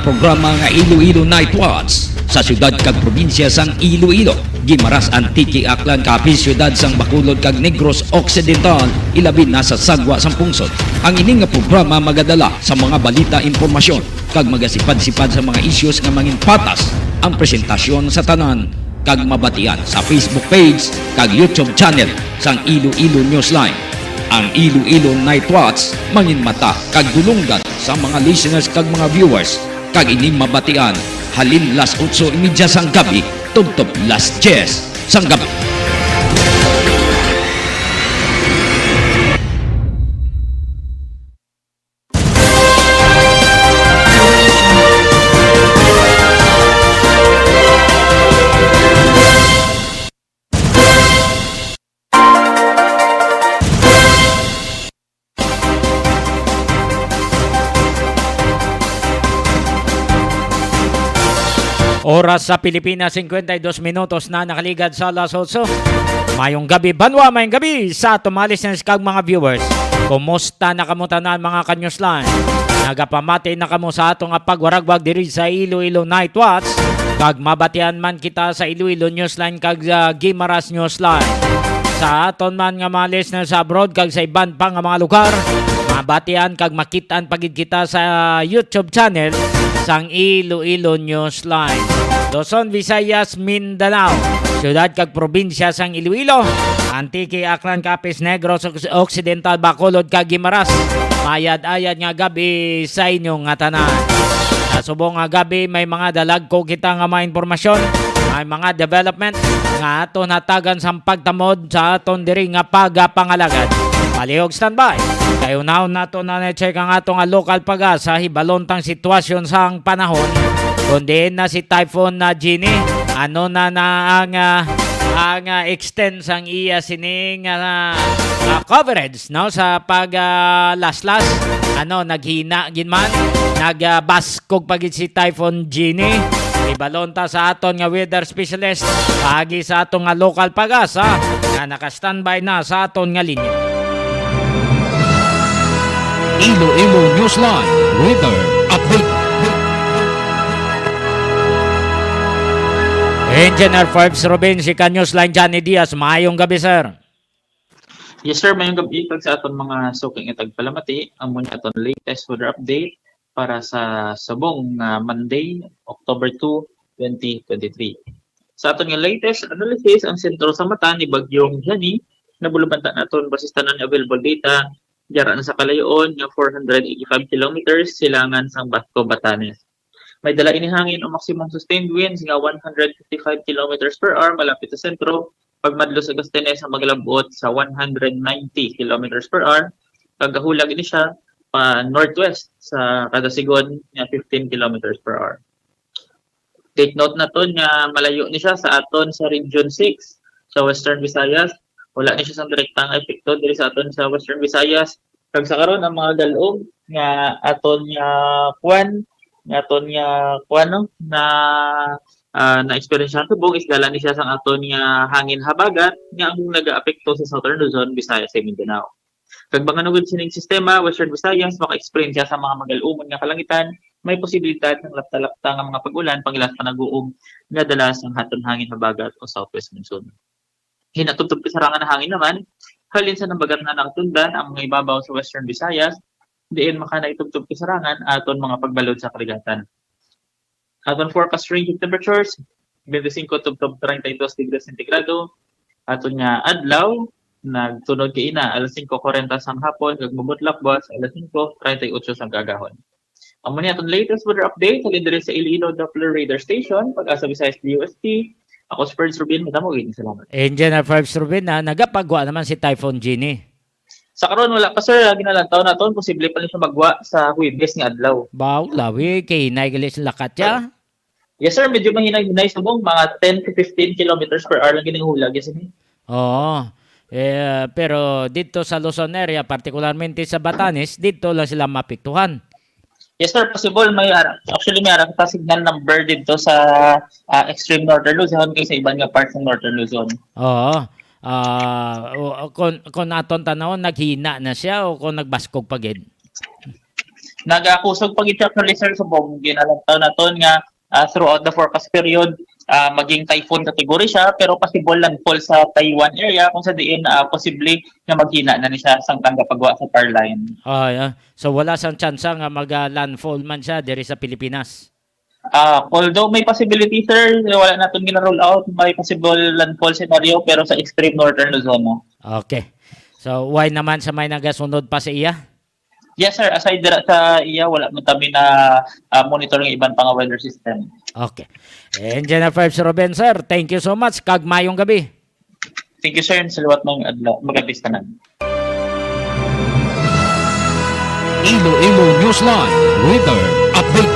programa nga Iloilo Night Watch sa syudad kag probinsya sang Iloilo, Guimaras Antique Aklan kapis syudad sang Bacolod kag Negros Occidental, ilabi na sa sagwa sang pungsod. Ang ining nga programa magadala sa mga balita, impormasyon kag magasipad-sipad sa mga issues nga mangin patas ang presentasyon sa tanan kag mabatian sa Facebook page kag YouTube channel sang Iloilonewsline. Ang Iloilo Night Watch mangin mata kag dulunggan sa mga listeners kag mga viewers kag ining mabatian halin las 8:30 sang gabi tubtob las 10 sang gabi. Oras sa Pilipinas, 52 minutos na nakaligad sa alas 8. Mayong gabi, banwa, mayong gabi sa tumalis na kag mga viewers. Kumusta na kamo tanan mga kanyuslan? Nagapamati na kamo sa atong pagwaragwag diri sa Iloilo Night Watch. Kag mabatian man kita sa Iloilo Newsline kag Guimaras Newsline. Sa aton man nga mga listeners sa abroad kag sa iban pa nga mga lugar, mabatian kag makitaan pagid kita sa YouTube channel sang Iloilo Newsline. Luzon, Visayas, Mindanao, syudad kag probinsya sang Iloilo, Antique, Aklan, Capiz, Negros Occidental, Bacolod kag Guimaras. Mayad-ayad nga gabi sa inyong nga tanan. Sa subong nga gabi may mga dalag ko kita nga mga informasyon, may mga development nga aton hatagan sa pagtamod sa aton diri nga pagapangalagad. Palihog standby. Kayo nato na na-check ang atong local pag-asa hibalontang sitwasyon sang panahon. Kundi na si Typhoon na Genie. Ano na ang extent sang iya sining coverage no sa pag-laslas. Naghina ginman. Nagbaskog pagit si Typhoon Genie. Ibalonta sa aton nga weather specialist. Pagi sa atong local pag-asa na naka-standby na sa aton nga linya. Iloilo Newsline Weather Update. Engineer Forbes Robin, si Newsline Johnny Diaz. Maayong gabi, sir. Yes, sir. Mayong gabi kag sa aton mga suking itag palamati. Ang muna aton latest weather update para sa subong Monday, October 2, 2023. Sa aton nga latest analysis, ang sentro sa mata ni Bagyong Jani, nabulubanta naton basis tanan available data diara na sa kalayoon nga 485 kilometers silangan sang Basco, Batanes. May dala ini hangin o maximum sustained winds nga 155 kilometers per hour malapit sa sentro, pagmadlo sa Gastenes ang maglabot sa 190 kilometers per hour. Kagahulag ini siya pa northwest sa kada sigon nga 15 kilometers per hour. Take note naton nga malayo ni siya sa aton sa Region 6 sa Western Visayas. Wala ni siya sa direktang epekto diri sa aton sa Western Visayas. Kag sa karon ang mga dalom nga aton nga na-experience tubong is dala ni siya sa aton nga hangin habagat nga among nagaapekto sa Southern Luzon, Visayas, ug Mindanao. Kag banganugod sining sistema Western Visayas maka-experience siya sa mga magalumon nga kalangitan, may posibilidad ng lapta-lapta nga mga pag-ulan pangilas panag-uong nga dala sa haton hangin habagat o southwest monsoon. Hinatubtob kasarangan na hangin naman, halin sa nabagat na nakatundan ang mga ibabaw sa Western Visayas, diin makana itubtob kasarangan aton mga pagbalod sa karigatan. Aton forecast range of temperatures, 25 tubtob 32 degrees centigrado, aton nga adlaw, nagtunod kay ina, alas 5:40 sang hapon, kag mabutlak buwas, alas 5:38 sang gagahon. Ang muna aton latest weather update, halin diri sa Iloilo Doppler Radar Station, Pag-asa Visayas DOST. Ako si Forbes Rubin, madamogin. Salamat. Engineer Forbes Rubin, nagapagwa naman si Typhoon Genie. Sa karon wala pa sir, ginalantaw naton posible pa rin siya magwa sa Huwebes nga adlaw. Baw, lawi, kay naigalis lakat siya. Yes sir, medyo mahinay-hinay subong, mga 10 to 15 kilometers per hour lang ginahulag. Yes, Oo. Pero dito sa Luzon area, particularmente sa Batanes, dito lang sila mapiktuhan. Yes sir, possible may actually may ara kita signal number dito sa extreme northern Luzon kaysa ibang nga parts ng northern Luzon. Oo. Kung aton tanawon naghina na siya o kung nagbaskog pagid. Nagakusog pag actually sir subong ginalantaw naton nga throughout the forecast period maging typhoon category siya pero possible landfall sa Taiwan area kung sa diin posible nga maghina na ni siya sang tanggapagwa sa tar line. So wala sang chance nga mag-landfall man siya diri sa Pilipinas. Although may possibility sir, wala naton gina-roll out, may possible landfall scenario pero sa extreme northern Luzon. Okay. So why naman sa may nagasunod pa sa iya? Yes sir, aside dira sa iya wala man kami na monitor ng ibang pang weather system. Okay. Engineer Phelps Ruben, sir, thank you so much. Kag mayong gabi. Thank you sir, salawat ng adlaw. Magandang tanan. Iloilo Newsline Weather Update.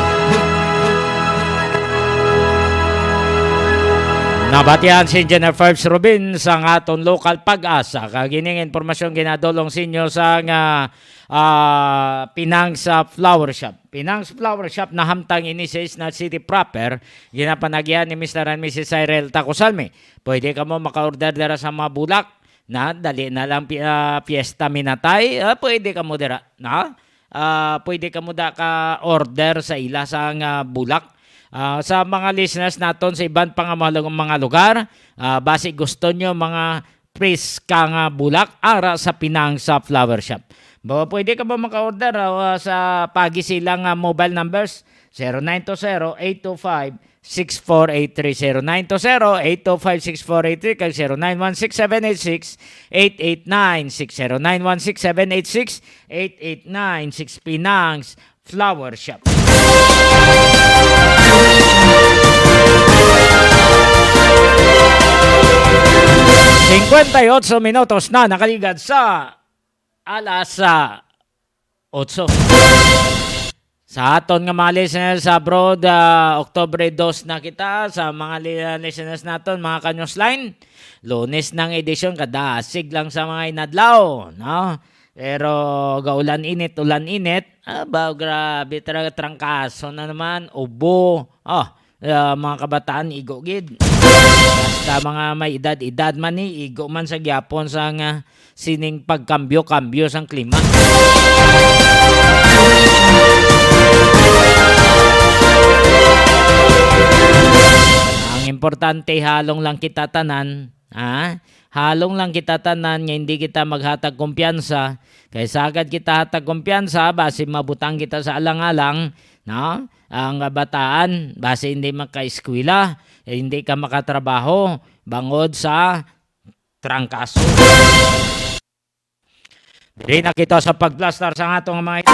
Nabatian si Engineer Phelps Ruben sa aton local pag-asa. Kagining informasyon ginadolong sa inyo sa Pinang's Flower Shop. Pinang's Flower Shop na hamtang ini sa Isna City proper, ginapanagyan ni Mr. and Mrs. Cyril Tacosalme. Pwede ka mo maka-order dira sa mga bulak na dali na lang Fiesta Minatay. Pwede ka mo dira na. Pwede ka mo da ka order sa ila sa bulak. Sa mga listeners naton sa ibang mga lugar, base gusto nyo mga preska nga bulak ara sa Pinang's Flower Shop. Pwede ka ba maka-order sa pagi silang mobile numbers 0920-825-6483 0920-825-6483 kag 0916-786-8896 0916-786-8896 Pinang's Flower Shop. 58 minutos na nakaligad sa alas 8. Sa aton nga mga listeners abroad, Oktubre 2 na kita sa mga listeners naton, mga Newsline. Lunes ng edisyon, kadasig lang sa mga inadlaw, no? Pero ulan init. Grabe talaga, trangkaso na naman, ubo. Mga kabataan, igo gid. Basta mga may edad man igo man sa gyapon sa nga sining pagkambyo-kambyo sang klima. Ang importante, halong lang kita tanan, halong lang kita tanan nga hindi kita maghatag kumpiyansa. Kaysa agad kita hatag kumpiyansa, base mabutang kita sa alang-alang, no? Ang bataan, base hindi maka-eskwela, hindi ka makatrabaho, bangod sa trangkaso. Diri na kita sa pagplastar sa atong mga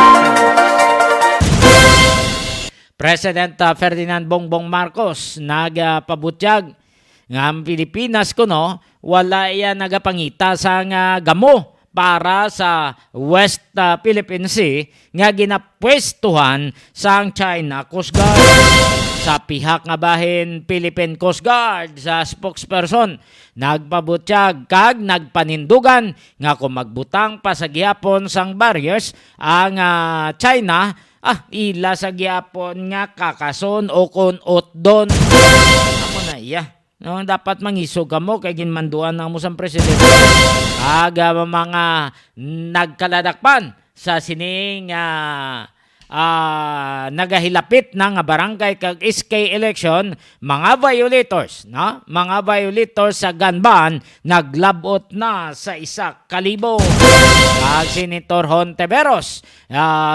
President Ferdinand Bongbong Marcos nagpabutyag nga ang Pilipinas kuno wala iya nagapangita sa gamo para sa West Philippine Sea nga ginapwestuhan sa China Coast Guard. Sa pihak nga bahin Philippine Coast Guard sa spokesperson nagpabutyag kag nagpanindugan nga kung magbutang pa sa gihapon sang barriers ang China, ila sa gihapon nga kakason o kunot don. Amo na iya. No, dapat mangisog ka mo kay ginmanduan ng musang presidente. Aga mga nagkaladakpan sa sining nagahilapit ng barangay kag SK election, mga violators, no? Mga violators sa gun ban naglabot na sa 1,000. Kag Senator Hontiveros,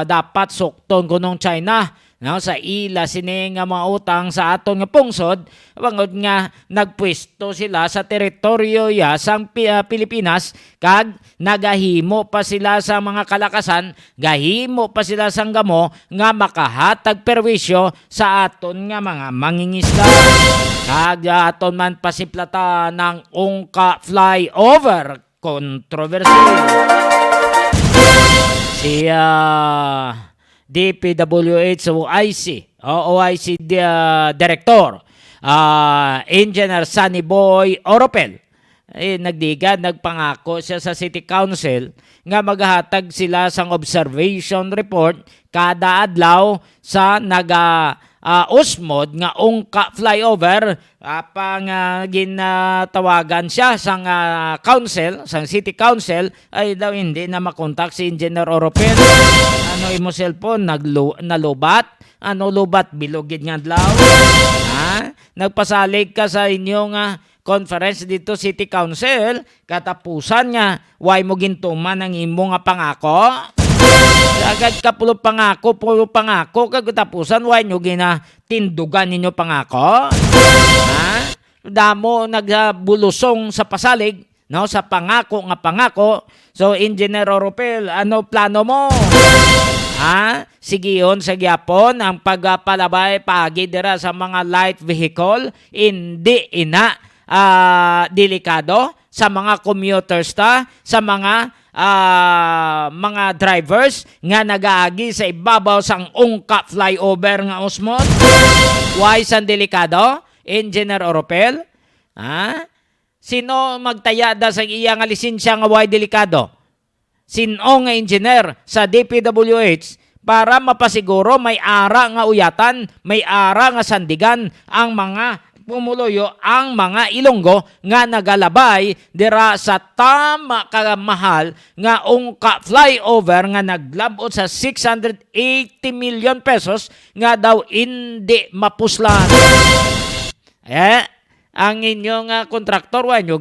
dapat sukton kunong China, no, sa ila sining mga utang sa aton nga pungsod, bangod nga nagpwesto sila sa teritoryo sang Pilipinas kag nagahimo pa sila sa mga kalakasan, gahimo pa sila sang gamo nga makahatag perwisyo sa aton nga mga mangingisda. Kag aton man pasiplata ng ungka flyover controversy. DPWH OIC Director Engineer Sunny Boy Oropel nagpangako siya sa City Council nga maghatag sila sang observation report kada adlaw sa usmod nga ungka flyover pang ginatawagan siya sang council, sang city council ay daw hindi na makontak si Engineer Oropel. Ano imo cellphone nalubat? Ano lubat bilogid nga adlaw? Nagpasalig ka sa inyong conference dito City Council, katapusan nga way mo gintuman ang imo nga pangako. Agad ka pulo pangako kagatapusan way nyo ginatindugan ninyo pangako. Damo nagbulusong sa pasalig, no, sa pangako. So Engineer Oropel, ano plano mo? Sigiyon sa gyapon ang pagpalabay pagi dira sa mga light vehicle, hindi ina delikado sa mga commuters sa mga drivers nga nagaagi sa ibabaw sang ungka flyover nga usmod. Why san delikado? Engineer Oropel? Sino magtayada sa iya nga lisensya nga why delikado? Sino nga engineer sa DPWH para mapasiguro may ara nga uyatan, may ara nga sandigan ang mga pumuloyo, ang mga Ilonggo nga nagalabay dira sa tama kamahal nga ungka flyover nga naglabot sa 680 million pesos nga daw hindi mapuslan. Ang inyong kontraktor wa nyo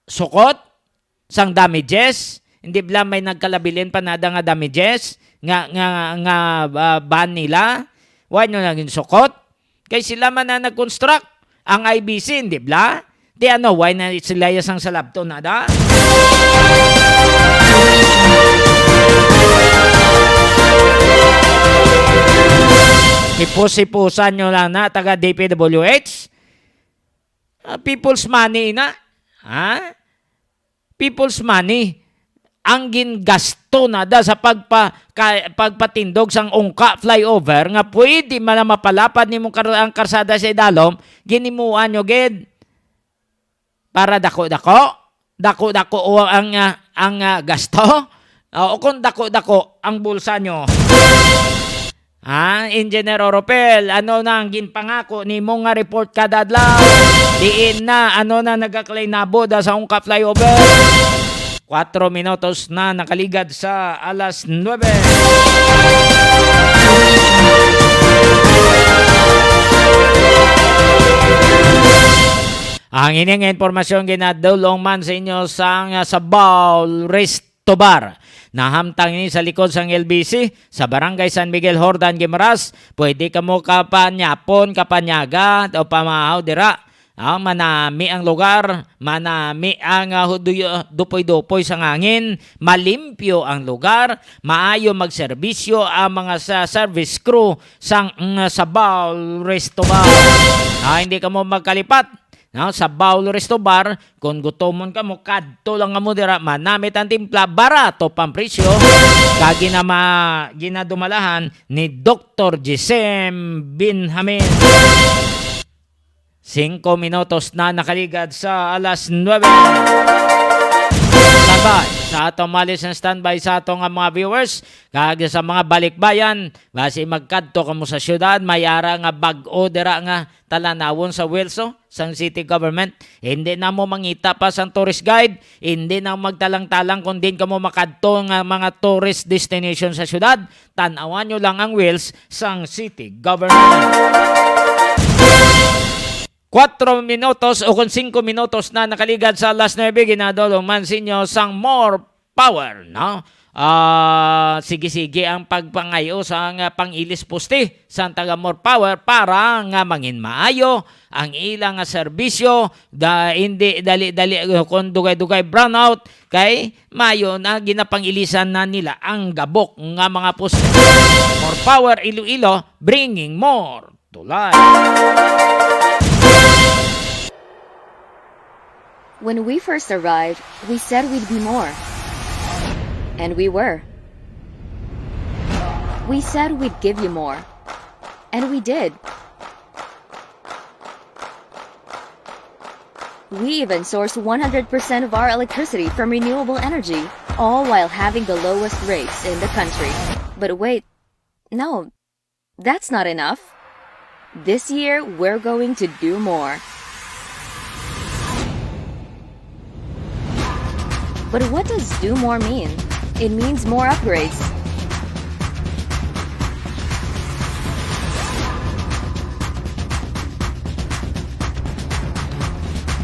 sukot sang damages, hindi bala may nagkalabilin pa nada nga damages nga ban nila, wa nyo naging sukot kay sila man na nag-construct ang IBC, hindi bala di why na sila yasang salabto nada. Ipus-ipusan nyo lang na taga DPWH. People's money na. People's money ang gingasto na sa pagpatindog sang ungka flyover nga pwede man mapalapad nimo ang karsada sa idalom, ginimuan nyo gid para dako-dako ang gasto o kung dako-dako ang bulsa nyo. Engineer Oropel, ano na ang ginpangako ni mong nga report kada adlaw? Diin na, nagaklay nabo sa ungka flyover? 4 minutos na nakaligad sa alas 9. Ang ining informasyon ginadulong man sa inyo sa Baul Resto Bar. Nahamtang ini sa likod sang LBC sa Barangay San Miguel Hordan, Guimaras. Pwede ka mo kapanyapon, kapanyaga o pamahaw dira. Manami ang lugar, manami ang dupoy-dupoy sa ngangin, malimpyo ang lugar, maayo magserbisyo ang mga service crew sa Baul Resto Bar. Hindi ka mo magkalipat. Sa Baul Resto Bar, kung gutomon ka mo, kadto lang mo dira, manamit ang timpla, barato pang presyo, ginadumalahan ni Dr. Gisem Binhamin. 5 minutos na nakaligad sa alas 9. Standby sa atong malis ng standby sa atong mga viewers, kag sa mga balikbayan, basi magkadto kamo sa syudad, mayara nga bag-o dira nga talanawon sa Wilso, sang city government. Hindi na mo mangita pa sang tourist guide, hindi na magtalang-talang kung din ka mo makadto nga mga tourist destination sa syudad, tanawan nyo lang ang wheels sang city government. 4 minutos o kung 5 minutos na nakaligad sa alas 9, ginadulong man sinyo sang more power, no? Sige-sige ang pagpangayo sa pangilis pusti sa taga more power para nga mangin maayo ang ilang serbisyo, hindi dali-dali kung dugay-dugay brownout kay mayo na ginapangilisan na nila ang gabok nga mga pusti. More power Iloilo, bringing more to life. When we first arrived, we said we'd be more. And we were. We said we'd give you more. And we did. We even source 100% of our electricity from renewable energy, all while having the lowest rates in the country. But wait, no, that's not enough. This year, we're going to do more. But what does do more mean? It means more upgrades.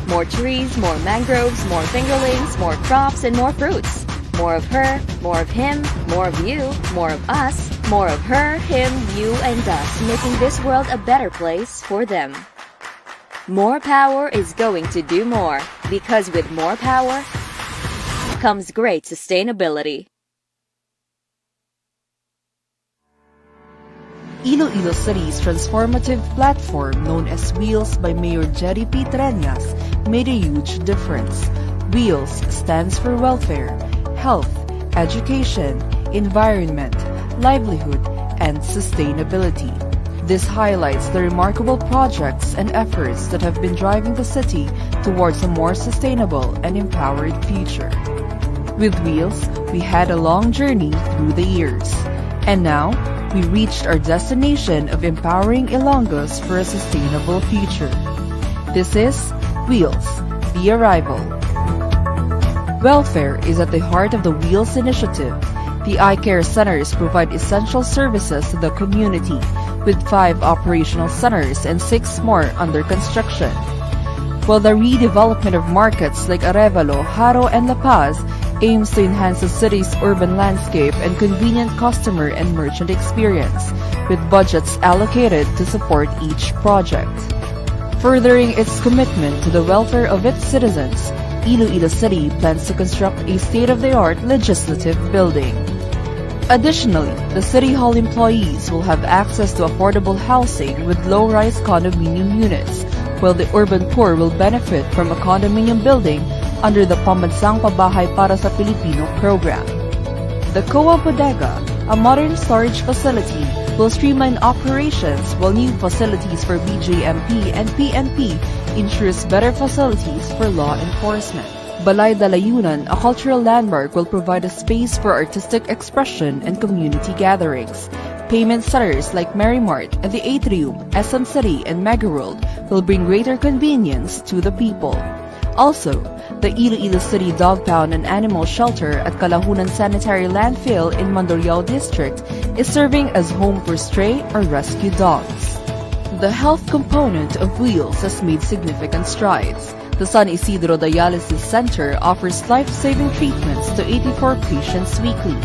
More trees, more mangroves, more fingerlings, more crops, and more fruits. More of her, more of him, more of you, more of us, more of her, him, you, and us, making this world a better place for them. More power is going to do more, because with more power comes great sustainability. Iloilo City's transformative platform, known as Wheels by Mayor Jerry P. Treñas, made a huge difference. Wheels stands for welfare, health, education, environment, livelihood, and sustainability. This highlights the remarkable projects and efforts that have been driving the city towards a more sustainable and empowered future. With Wheels, we had a long journey through the years, and now we reached our destination of empowering Ilonggos for a sustainable future. This is Wheels, the arrival. Welfare is at the heart of the Wheels initiative. The eye care centers provide essential services to the community, with 5 operational centers and 6 more under construction. While the redevelopment of markets like Arevalo, Haro, and La Paz aims to enhance the city's urban landscape and convenient customer and merchant experience, with budgets allocated to support each project. Furthering its commitment to the welfare of its citizens, Iloilo City plans to construct a state-of-the-art legislative building. Additionally, the City Hall employees will have access to affordable housing with low-rise condominium units, while the urban poor will benefit from a condominium building under the Pambansang Pabahay para sa Pilipino program. The COA Bodega, a modern storage facility, will streamline operations, while new facilities for BJMP and PNP ensures better facilities for law enforcement. Balay Dalayunan, a cultural landmark, will provide a space for artistic expression and community gatherings. Payment centers like Marymart and the Atrium, SM City, and Megaworld will bring greater convenience to the people. Also, the Iloilo City Dog Pound and Animal Shelter at Kalahunan Sanitary Landfill in Mandurriao District is serving as home for stray or rescue dogs. The health component of Wheels has made significant strides. The San Isidro Dialysis Center offers life-saving treatments to 84 patients weekly.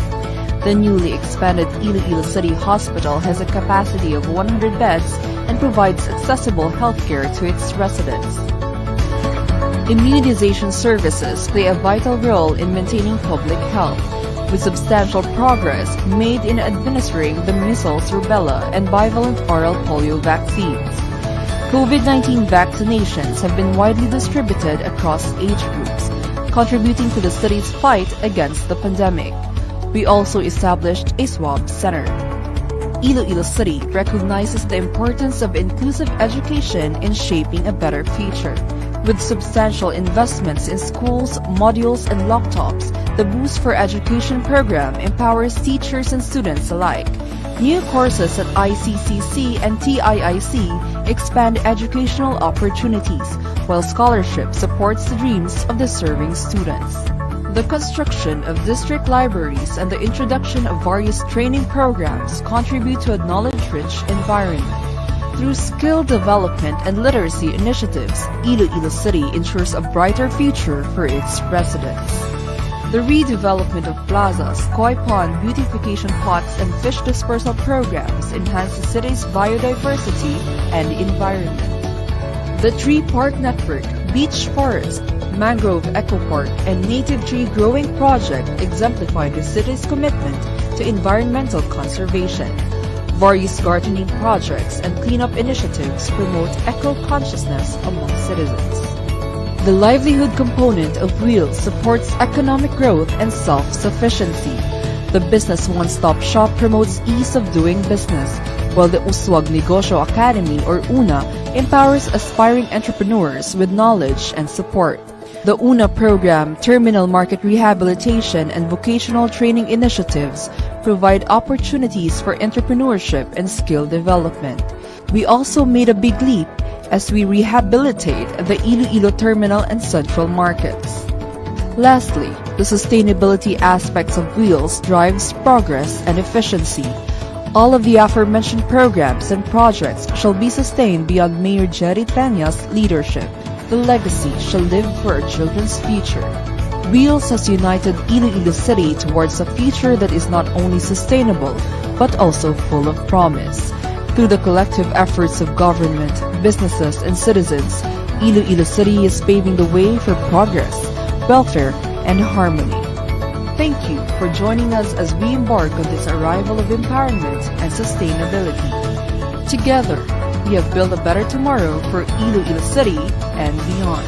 The newly expanded Iloilo City Hospital has a capacity of 100 beds and provides accessible healthcare to its residents. Immunization services play a vital role in maintaining public health, with substantial progress made in administering the measles, rubella, and bivalent oral polio vaccines. COVID-19 vaccinations have been widely distributed across age groups, contributing to the city's fight against the pandemic. We also established a swab center. Iloilo City recognizes the importance of inclusive education in shaping a better future. With substantial investments in schools, modules, and laptops, the Boost for Education program empowers teachers and students alike. New courses at ICCC and TIIC expand educational opportunities, while scholarship supports the dreams of deserving students. The construction of district libraries and the introduction of various training programs contribute to a knowledge-rich environment. Through skill development and literacy initiatives, Iloilo City ensures a brighter future for its residents. The redevelopment of plazas, koi pond, beautification pots, and fish dispersal programs enhance the city's biodiversity and environment. The Tree Park Network, Beach Forest, Mangrove Eco Park, and Native Tree Growing Project exemplify the city's commitment to environmental conservation. Various gardening projects and cleanup initiatives promote eco-consciousness among citizens. The livelihood component of Wheels supports economic growth and self-sufficiency. The Business One-Stop Shop promotes ease of doing business, while the Uswag Negosyo Academy or UNA empowers aspiring entrepreneurs with knowledge and support. The UNA program, Terminal Market Rehabilitation and Vocational Training Initiatives provide opportunities for entrepreneurship and skill development. We also made a big leap as we rehabilitate the Iloilo terminal and central markets. Lastly, the sustainability aspects of Wheels drives progress and efficiency. All of the aforementioned programs and projects shall be sustained beyond Mayor Jerry Peña's leadership. The legacy shall live for our children's future. Wheels has united Iloilo City towards a future that is not only sustainable, but also full of promise. Through the collective efforts of government, businesses, and citizens, Iloilo City is paving the way for progress, welfare, and harmony. Thank you for joining us as we embark on this arrival of empowerment and sustainability. Together, we have built a better tomorrow for Iloilo City and beyond.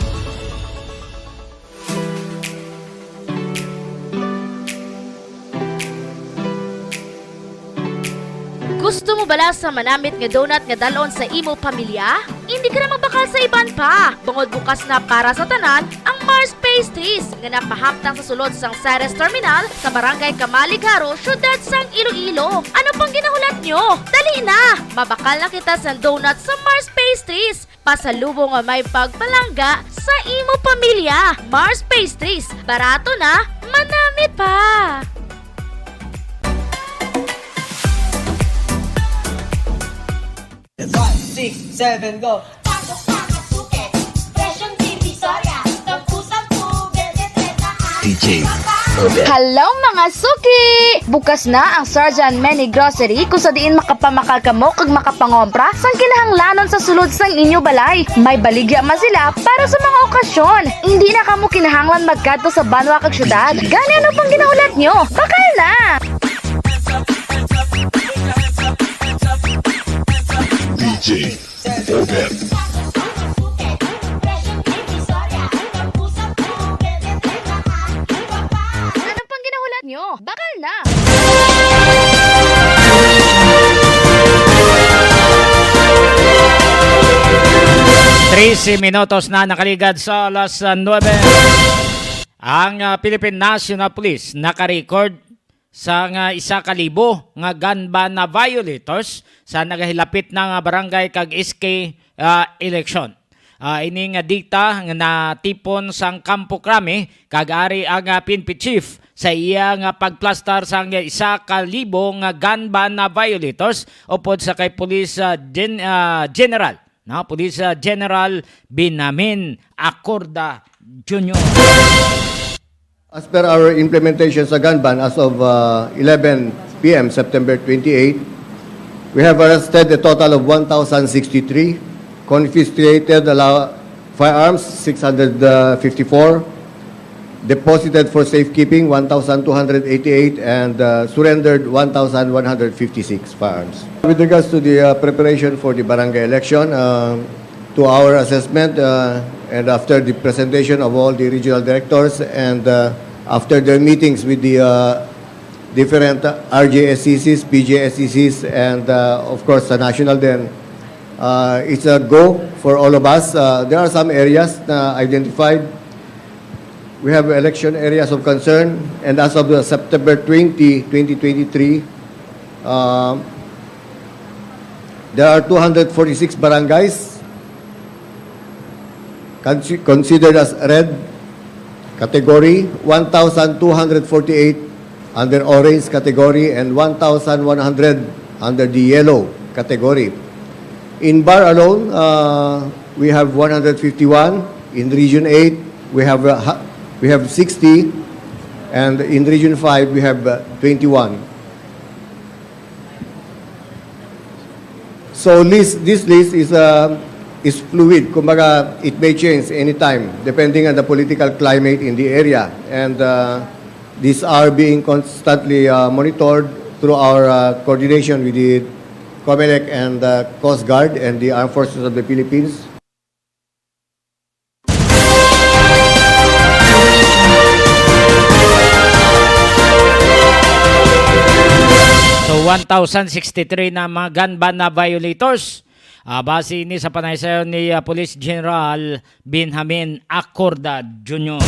Gusto mo bala sa manamit nga donut nga dalon sa imo pamilya? Hindi ka na magbakal sa iban pa. Bungod bukas na para sa tanan ang Mars Pastries nga napahamtang sa sulod sang Ceres Terminal sa Barangay Kamaligaro, syudad sang Iloilo. Ano pang ginahulat nyo? Dali na! Mabakal na kita sa donut sa Mars Pastries. Pasalubong nga may pagpalangga sa imo pamilya. Mars Pastries. Barato na, manamit pa! 6, 7, go! Hello mga suki! Bukas na ang Sergeant Many Grocery kung sa diin makapamakal kamo kag makapangompra sang kinahanglanon sa sulod sang inyo balay. May baligya man sila para sa mga okasyon. Hindi na kamo kinahanglan magkadto sa banwa kag syudad. Gani ano pang ginahulat nyo? Bakal na! DJ Forget. Ano pang ginahulat nyo? Bakal na! Minutos na nakaligad sa alas 9. Ang Philippine National Police nakarecord sa isa ka libo nga gun ban na violators sa nagahilapit na barangay kag SK election. Ini nga data nga natipon sang Campo Crame kag ari ang PNP chief sa iya nga pagplastar sang isa ka libo nga gun ban na violators upod sa kay Police General Police General Binamin Acorda Jr. As per our implementation sa gun ban as of 11 p.m. September 28, we have arrested a total of 1,063, confiscated firearms 654, deposited for safekeeping 1,288, and surrendered 1,156 firearms. With regards to the preparation for the barangay election, to our assessment and after the presentation of all the regional directors and after their meetings with the different RJSCCs, PJSCCs, and of course the national then, it's a go for all of us. There are some areas identified. We have election areas of concern, and as of September 20, 2023, there are 246 barangays considered as red category, 1,248 under orange category, and 1,100 under the yellow category. In Bar alone, we have 151. In Region 8, we have 60, and in Region 5, we have 21. So this list is fluid. Kumbaga, it may change anytime depending on the political climate in the area. And these are being constantly monitored through our coordination with the COMELEC and Coast Guard and the Armed Forces of the Philippines. So 1,063 na mga gun ban na violators. Base ini sa panaysayon ni Police General Benjamin Acorda Jr.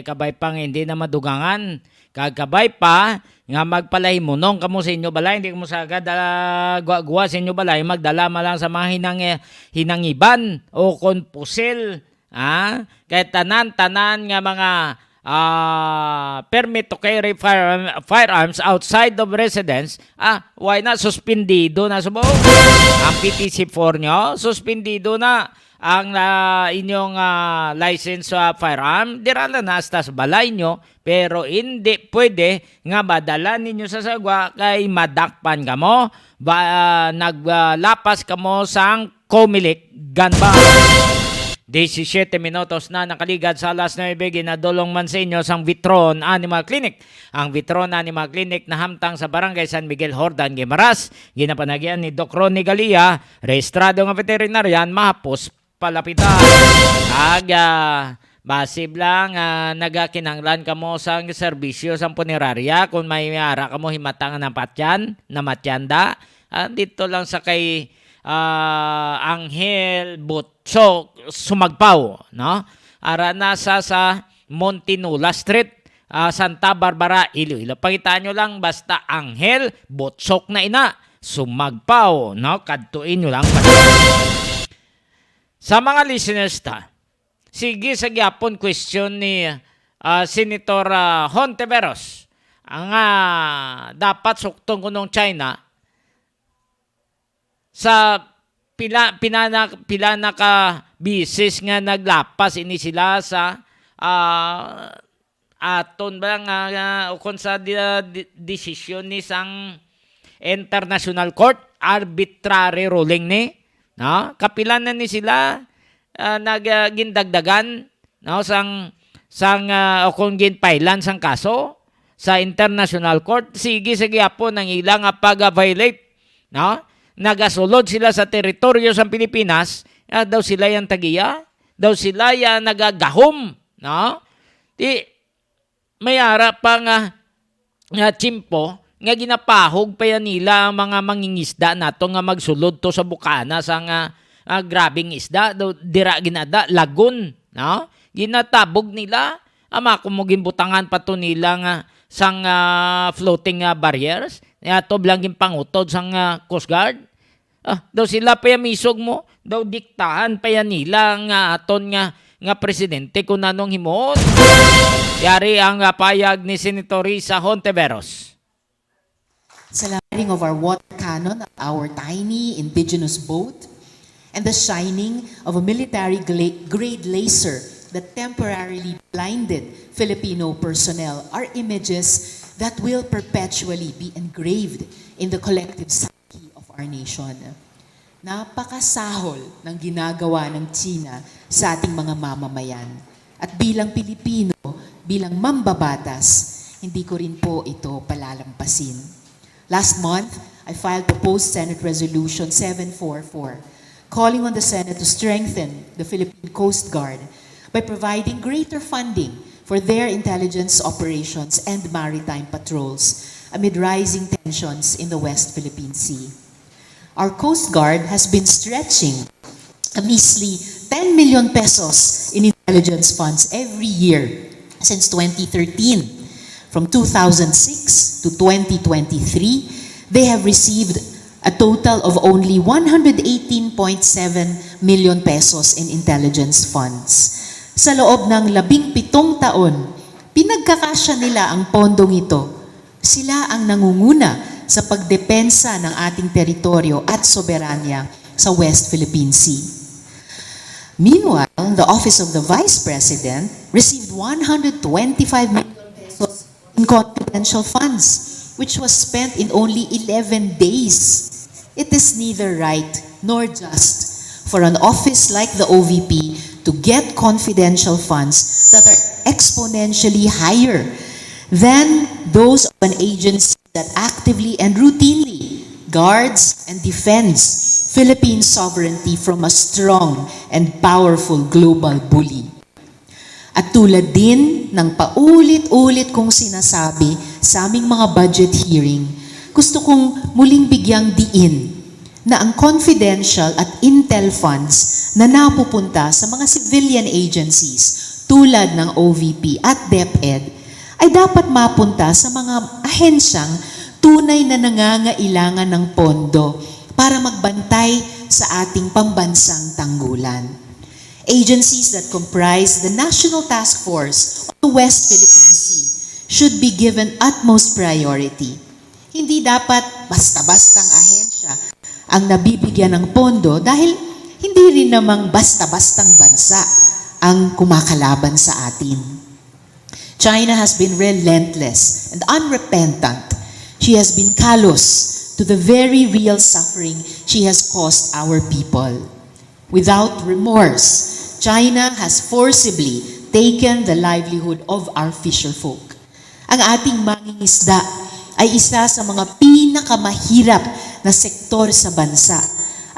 Kabay pang hindi na madugangan. Kagkabay pa nga magpalahimunong kamo sa inyo balay, hindi mo sa agad guwa sa inyo balay, magdala malang sa mga hinangiban o konpusil. Kahit tanan-tanan nga mga permit to carry firearms outside of residence, why not suspendido na sa buong. Ang PTC4 nyo, suspendido na ang inyong license sa firearm, dirala na hasta sa balay nyo, pero hindi pwede nga madala ninyo sa sagwa kay madakpan ka mo, naglapas ka mo sang Comelec gun ban. 17 minutos na nakaligad sa alas 9, ginadulong man sa inyo sang Vitron Animal Clinic. Ang Vitron Animal Clinic na hamtang sa Barangay San Miguel, Hordan, Guimaras. Ginapanagyan ni Doc Ronnie Galia, rehistrado nga veterinarian, mahapos palapitan. Basib lang, nagakinanglan ka mo sa serbisyo sa punerarya. Kung may ara ka mo himatang ng patyan, na matyanda, dito lang sa kay Angel Butchok Sumagpaw, no? Ara nasa sa Montinula Street, Santa Barbara, Iloilo. Pakitaan nyo lang basta Angel Butchok na ina Sumagpaw, no? Kadtuin nyo lang. Sa mga listeners sige sa gyapon question ni Senator Hontiveros, ang dapat suktong kunong China sa pila na ka bisis nga naglapas ini sila sa aton ba nga ukon sa desisyon ni sang International Court arbitrary ruling ni, no? Kapilan na ni sila nagindagdagan, no, sang ukon ginpailan sang kaso sa International Court. Sige sa gyapon ang ilang pag-violate, no? Nagasulod sila sa teritoryo sa Pilipinas, daw sila yung tagiya, daw sila yung nagagahom, no? May harap pa nga tsimpo, nga ginapahog pa yan nila ang mga mangingisda nato nga magsulod to sa bukana sa grabing isda, daw dira ginada, lagun, no? Ginatabog nila, kumugin butangan pa to nila nga sang floating barriers, to blangin pangutod sang Coast Guard. Daw sila pa misog mo, daw diktahan pa yan nila nga aton nga presidente kung nanong himot. Yari ang payag ni Senator Risa Hontiveros. Sa landing of our water cannon, our tiny indigenous boat, and the shining of a military-grade laser that temporarily blinded Filipino personnel are images that will perpetually be engraved in the collective psyche of our nation. Napakasahol ng ginagawa ng China sa ating mga mamamayan. At bilang Pilipino, bilang mambabatas, hindi ko rin po ito palalampasin. Last month, I filed proposed Senate Resolution 744, calling on the Senate to strengthen the Philippine Coast Guard by providing greater funding for their intelligence operations and maritime patrols amid rising tensions in the West Philippine Sea. Our Coast Guard has been stretching a measly 10 million pesos in intelligence funds every year since 2013. From 2006 to 2023, they have received a total of only 118.7 million pesos in intelligence funds. Sa loob ng 17 taon, pinagkakasya nila ang pondong ito. Sila ang nangunguna sa pagdepensa ng ating teritoryo at soberanya sa West Philippine Sea. Meanwhile, the Office of the Vice President received 125 million pesos in confidential funds, which was spent in only 11 days. It is neither right nor just for an office like the OVP to get confidential funds that are exponentially higher than those of an agency that actively and routinely guards and defends Philippine sovereignty from a strong and powerful global bully. At tulad din ng paulit-ulit kong sinasabi sa aming mga budget hearing, gusto kong muling bigyang diin na ang confidential at intel funds na napupunta sa mga civilian agencies tulad ng OVP at DepEd ay dapat mapunta sa mga ahensyang tunay na nangangailangan ng pondo para magbantay sa ating pambansang tanggulan. Agencies that comprise the National Task Force of the West Philippine Sea should be given utmost priority. Hindi dapat basta-bastang ahensya ang nabibigyan ng pondo dahil hindi rin namang basta-bastang bansa ang kumakalaban sa atin. China has been relentless and unrepentant. She has been callous to the very real suffering she has caused our people. Without remorse, China has forcibly taken the livelihood of our fisherfolk. Ang ating mangingisda ay isa sa mga pinakamahirap na sektor sa bansa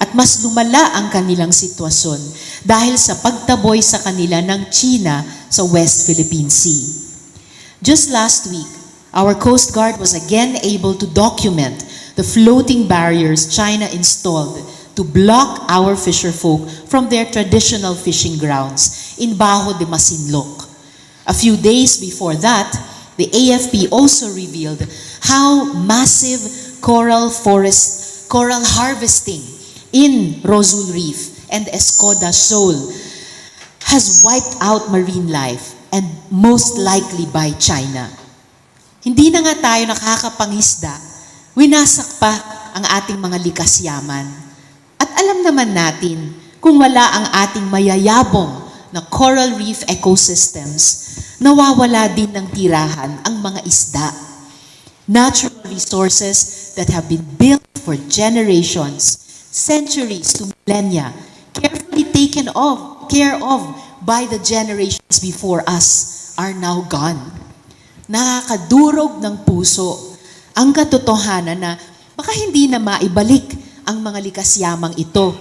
at mas lumala ang kanilang sitwasyon dahil sa pagtaboy sa kanila ng China sa West Philippine Sea. Just last week, our Coast Guard was again able to document the floating barriers China installed to block our fisherfolk from their traditional fishing grounds in Bajo de Masinloc. A few days before that, the AFP also revealed how massive coral harvesting in Rosul Reef and Escoda Shoal has wiped out marine life and most likely by China. Hindi na nga tayo nakakapangisda, winasak pa ang ating mga likas yaman. At alam naman natin, kung wala ang ating mayayabong na coral reef ecosystems, nawawala din ng tirahan ang mga isda. Natural resources that have been built for generations, centuries to millennia, carefully taken care of by the generations before us, are now gone. Nakakadurog ng puso ang katotohanan na baka hindi na maibalik ang mga likas yamang ito.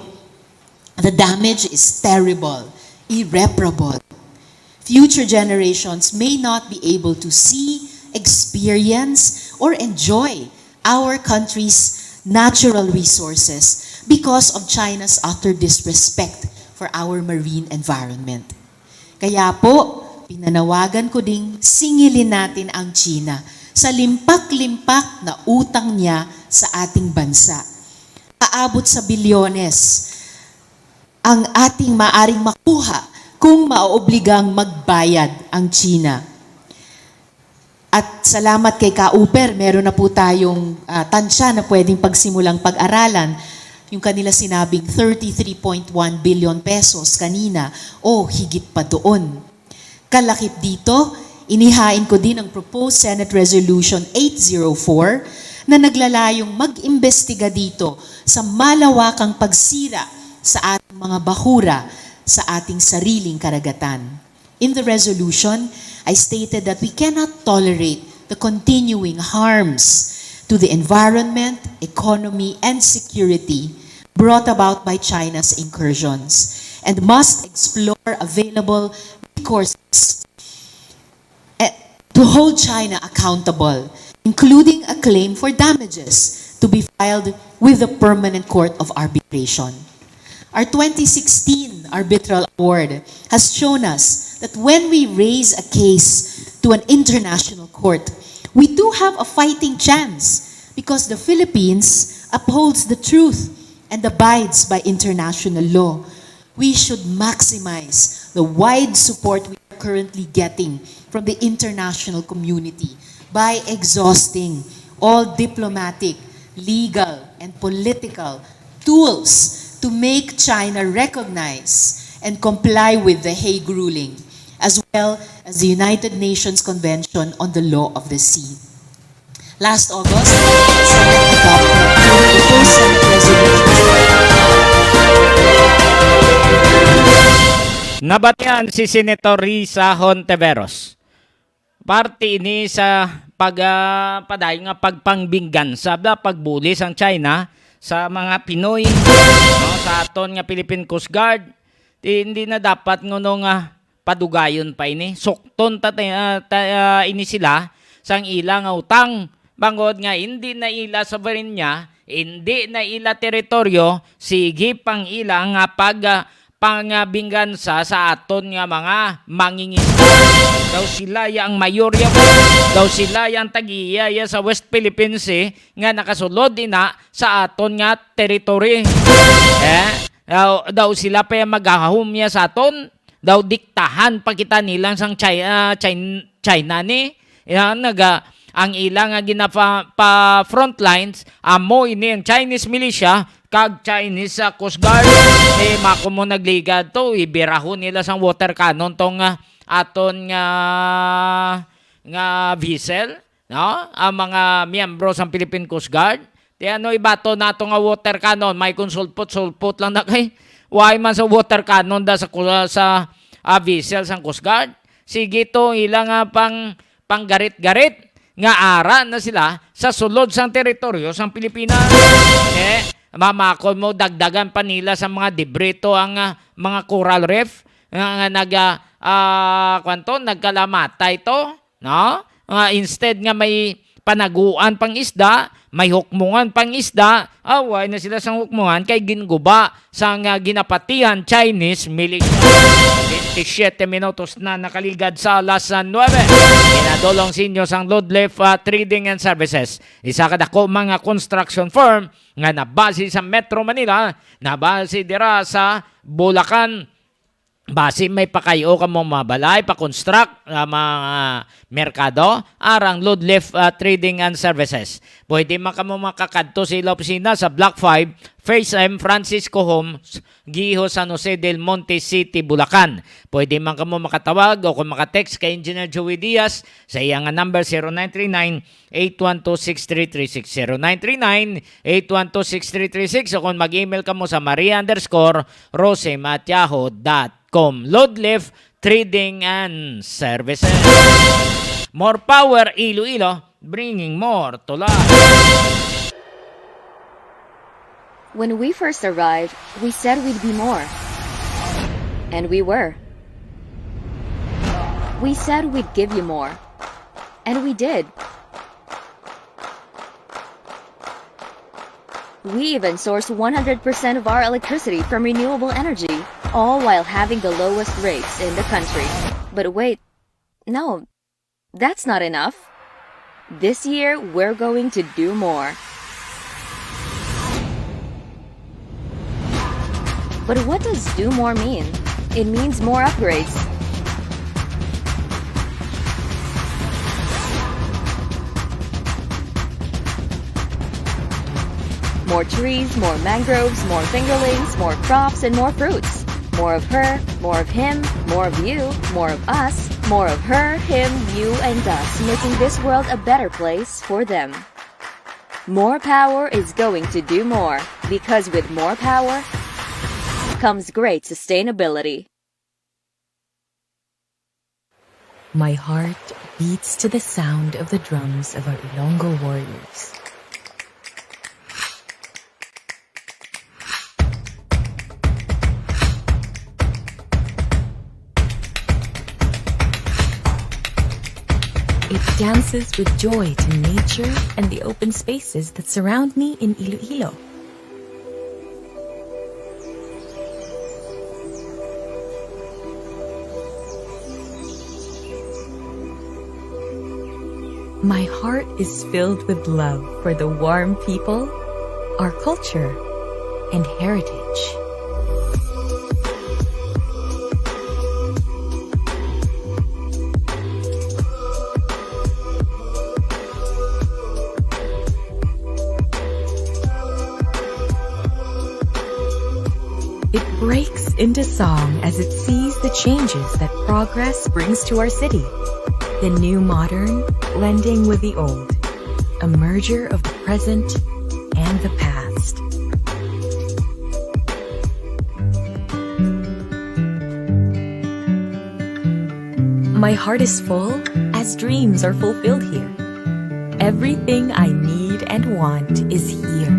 The damage is terrible, irreparable. Future generations may not be able to see, experience, or enjoy our country's natural resources because of China's utter disrespect for our marine environment. Kaya po, pinanawagan ko ding singilin natin ang China sa limpak-limpak na utang niya sa ating bansa. Aabot sa bilyones ang ating maaring makuha kung maoobligang magbayad ang China. At salamat kay Kauper, meron na po tayong tansya na pwedeng pagsimulang pag-aralan. Yung kanila sinabing 33.1 billion pesos kanina o higit pa doon. Kalakip dito, inihain ko din ang proposed Senate Resolution 804 na naglalayong mag-imbestiga dito sa malawakang pagsira sa ating mga bahura sa ating sariling karagatan. In the resolution, I stated that we cannot tolerate the continuing harms to the environment, economy, and security brought about by China's incursions and must explore available recourses to hold China accountable, including a claim for damages to be filed with the Permanent Court of Arbitration. Our 2016 arbitral award has shown us that when we raise a case to an international court, we do have a fighting chance because the Philippines upholds the truth and abides by international law. We should maximize the wide support we are currently getting from the international community by exhausting all diplomatic, legal, and political tools to make China recognize and comply with the Hague ruling, as well as the United Nations Convention on the Law of the Sea. Last August, the Senate adopted the proposed Senate resolution. Nabatian si Senator Risa Hontiveros. Parte ini sa padayon nga pagpangbinggansa pagbuli sang China sa mga Pinoy sa aton nga Philippine Coast Guard. Hindi na dapat ngono nga padugayon pa ini. Sukton ini sila sang ilang utang bangod nga hindi na ila sovereign niya, hindi na ila teritoryo, sige pang ila nga pangabingansa sa aton nga mga mangingisda. Daw sila yang mayorya mo, daw sila yang tagiyaya sa West Philippines nga nakasulod ina sa aton nga territory. Daw sila pa yung maghahumya sa aton, daw diktahan pa kita nilang sang China ni. Ang ilang nga ginapa pa frontlines, amo ini ang Chinese militia, kag Chinese Coast Guard. Mako mo nagligad to, ibirahon nila sang water cannon tong aton nga vessel, no? Ang mga miyembro sang Philippine Coast Guard. Ibato nato nga water cannon, may konsulpot lang na kay. Why man sa water cannon da sa vessel sang Coast Guard. Sige to, ilang panggarit-garit nga ara na sila sa sulod sang teritoryo sang Pilipinas. Mamakon mo dagdagan pa nila sa mga debrito ang mga coral reef nga nagkalamatay to, no? Instead nga may panaguan pang isda, may hukmungan pang isda, away na sila sang hukmungan kay ginguba sang ginapatihan Chinese militia. 27 minutos na nakaligad sa alas 9. Kinadolong sinyo sang Loadlift Trading and Services. Isa kadako mga construction firm nga nabase sa Metro Manila, nabase dira sa Bulacan. Base may pakayo ka mong mabalay, pa-construct mga merkado, arang Loadlift Trading and Services. Pwede man ka mo makakadto sa ila opisina sa Block 5, Phase M, Francisco Homes, Giho, San Jose del Monte City, Bulacan. Pwede man ka mo makatawag o kung makatext kay Engineer Joey Diaz sa iyang number 0939-812-6336. 0939-812-6336 o kung mag-email ka mo sa maria_rosem@yahoo.com. Loadlift Trading and Services. More power, Iloilo, bringing more to life. When we first arrived, we said we'd be more. And we were. We said we'd give you more. And we did. We even source 100% of our electricity from renewable energy, all while having the lowest rates in the country. But wait, no, that's not enough. This year, we're going to do more. But what does do more mean? It means more upgrades. More trees, more mangroves, more fingerlings, more crops, and more fruits. More of her, more of him, more of you, more of us, more of her, him, you, and us, making this world a better place for them. More power is going to do more, because with more power comes great sustainability. My heart beats to the sound of the drums of our Ilonggo warriors. It dances with joy to nature and the open spaces that surround me in Iloilo. My heart is filled with love for the warm people, our culture, and heritage. It breaks into song as it sees the changes that progress brings to our city. The new modern blending with the old, a merger of the present and the past. My heart is full as dreams are fulfilled here. Everything I need and want is here.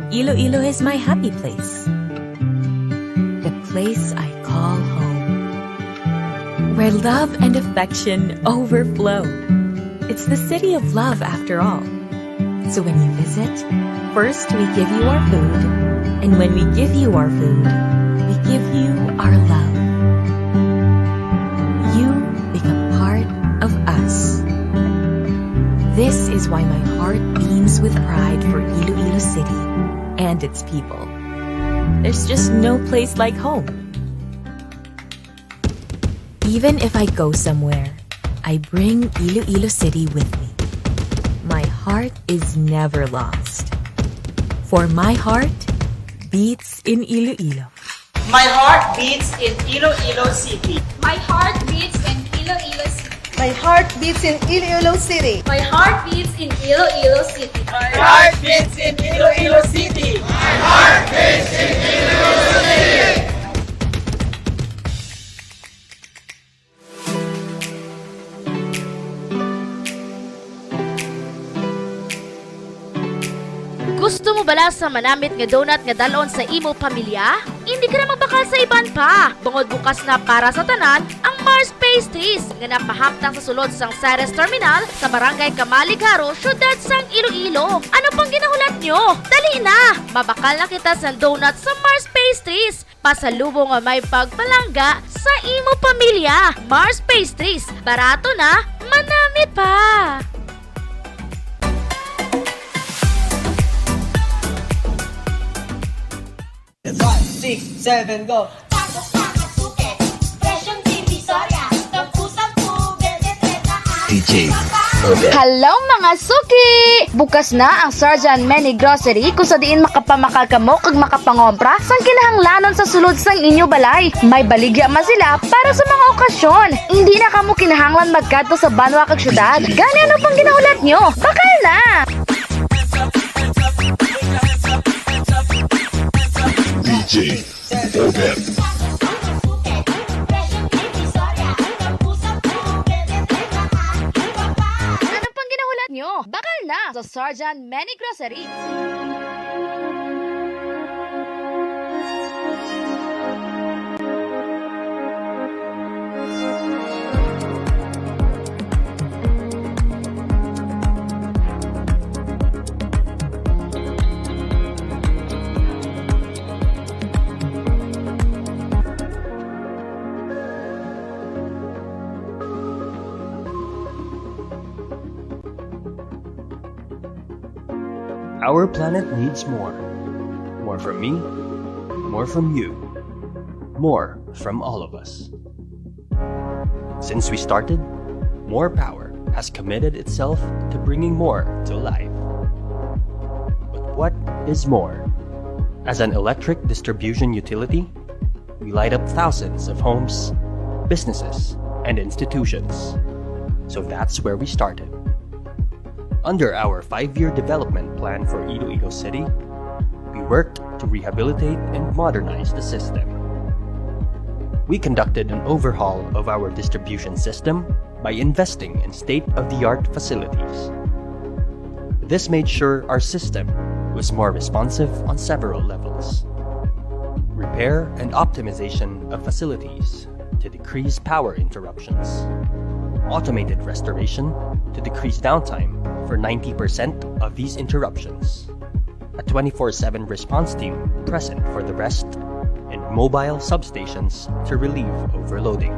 Iloilo is my happy place. The place I call home. where love and affection overflow. It's the city of love after all. So when you visit, first we give you our food, and when we give you our food, we give you our love. You become part of us. This is why my heart beams with pride for Iloilo City and its people. There's just no place like home. Even if I go somewhere, I bring Iloilo City with me. My heart is never lost. For my heart beats in Iloilo. My heart beats in Iloilo City. My heart beats in Iloilo City. My heart beats in Iloilo City. My heart beats in Iloilo City. My heart beats in Iloilo City. My heart beats in Iloilo City. Gusto mo bala sa manamit nga donut nga dalon sa imo pamilya? Hindi ka na magbakal sa iban pa. Bungod bukas na para sa tanan ang Mars Pastries nga napahamtang sa sulod sang Ceres Terminal sa Barangay Kamaligaro, syudad sang Iloilo. Ano pang ginahulat nyo? Dali na! Mabakal na kita sa donut sa Mars Pastries. Pasalubong nga may pagpalangga sa imo pamilya. Mars Pastries. Barato na, manamit pa! 6, 7, go! DJ Obet. Hello mga suki! Bukas na ang Sarjan Mini Grocery kung sa diin makapamakal kamo kag makapangompra sang kinahanglanon sa sulod sang inyo balay. May baligya man sila para sa mga okasyon. Hindi na kamo kinahanglan magkadto sa banwa kag syudad. Gani ano pang ginahulat nyo? Bakal na! DJ Obet. Ano pang ginahulat nyo? Bakal na sa Sarjan Mini Grocery. Our planet needs more. More from me, more from you, more from all of us. Since we started, More Power has committed itself to bringing more to life. But what is more? As an electric distribution utility, we light up thousands of homes, businesses, and institutions. So that's where we started. Under our 5-year development plan for Iloilo City, we worked to rehabilitate and modernize the system. We conducted an overhaul of our distribution system by investing in state-of-the-art facilities. This made sure our system was more responsive on several levels. Repair and optimization of facilities to decrease power interruptions. Automated restoration to decrease downtime for 90% of these interruptions. A 24/7 response team present for the rest, and mobile substations to relieve overloading.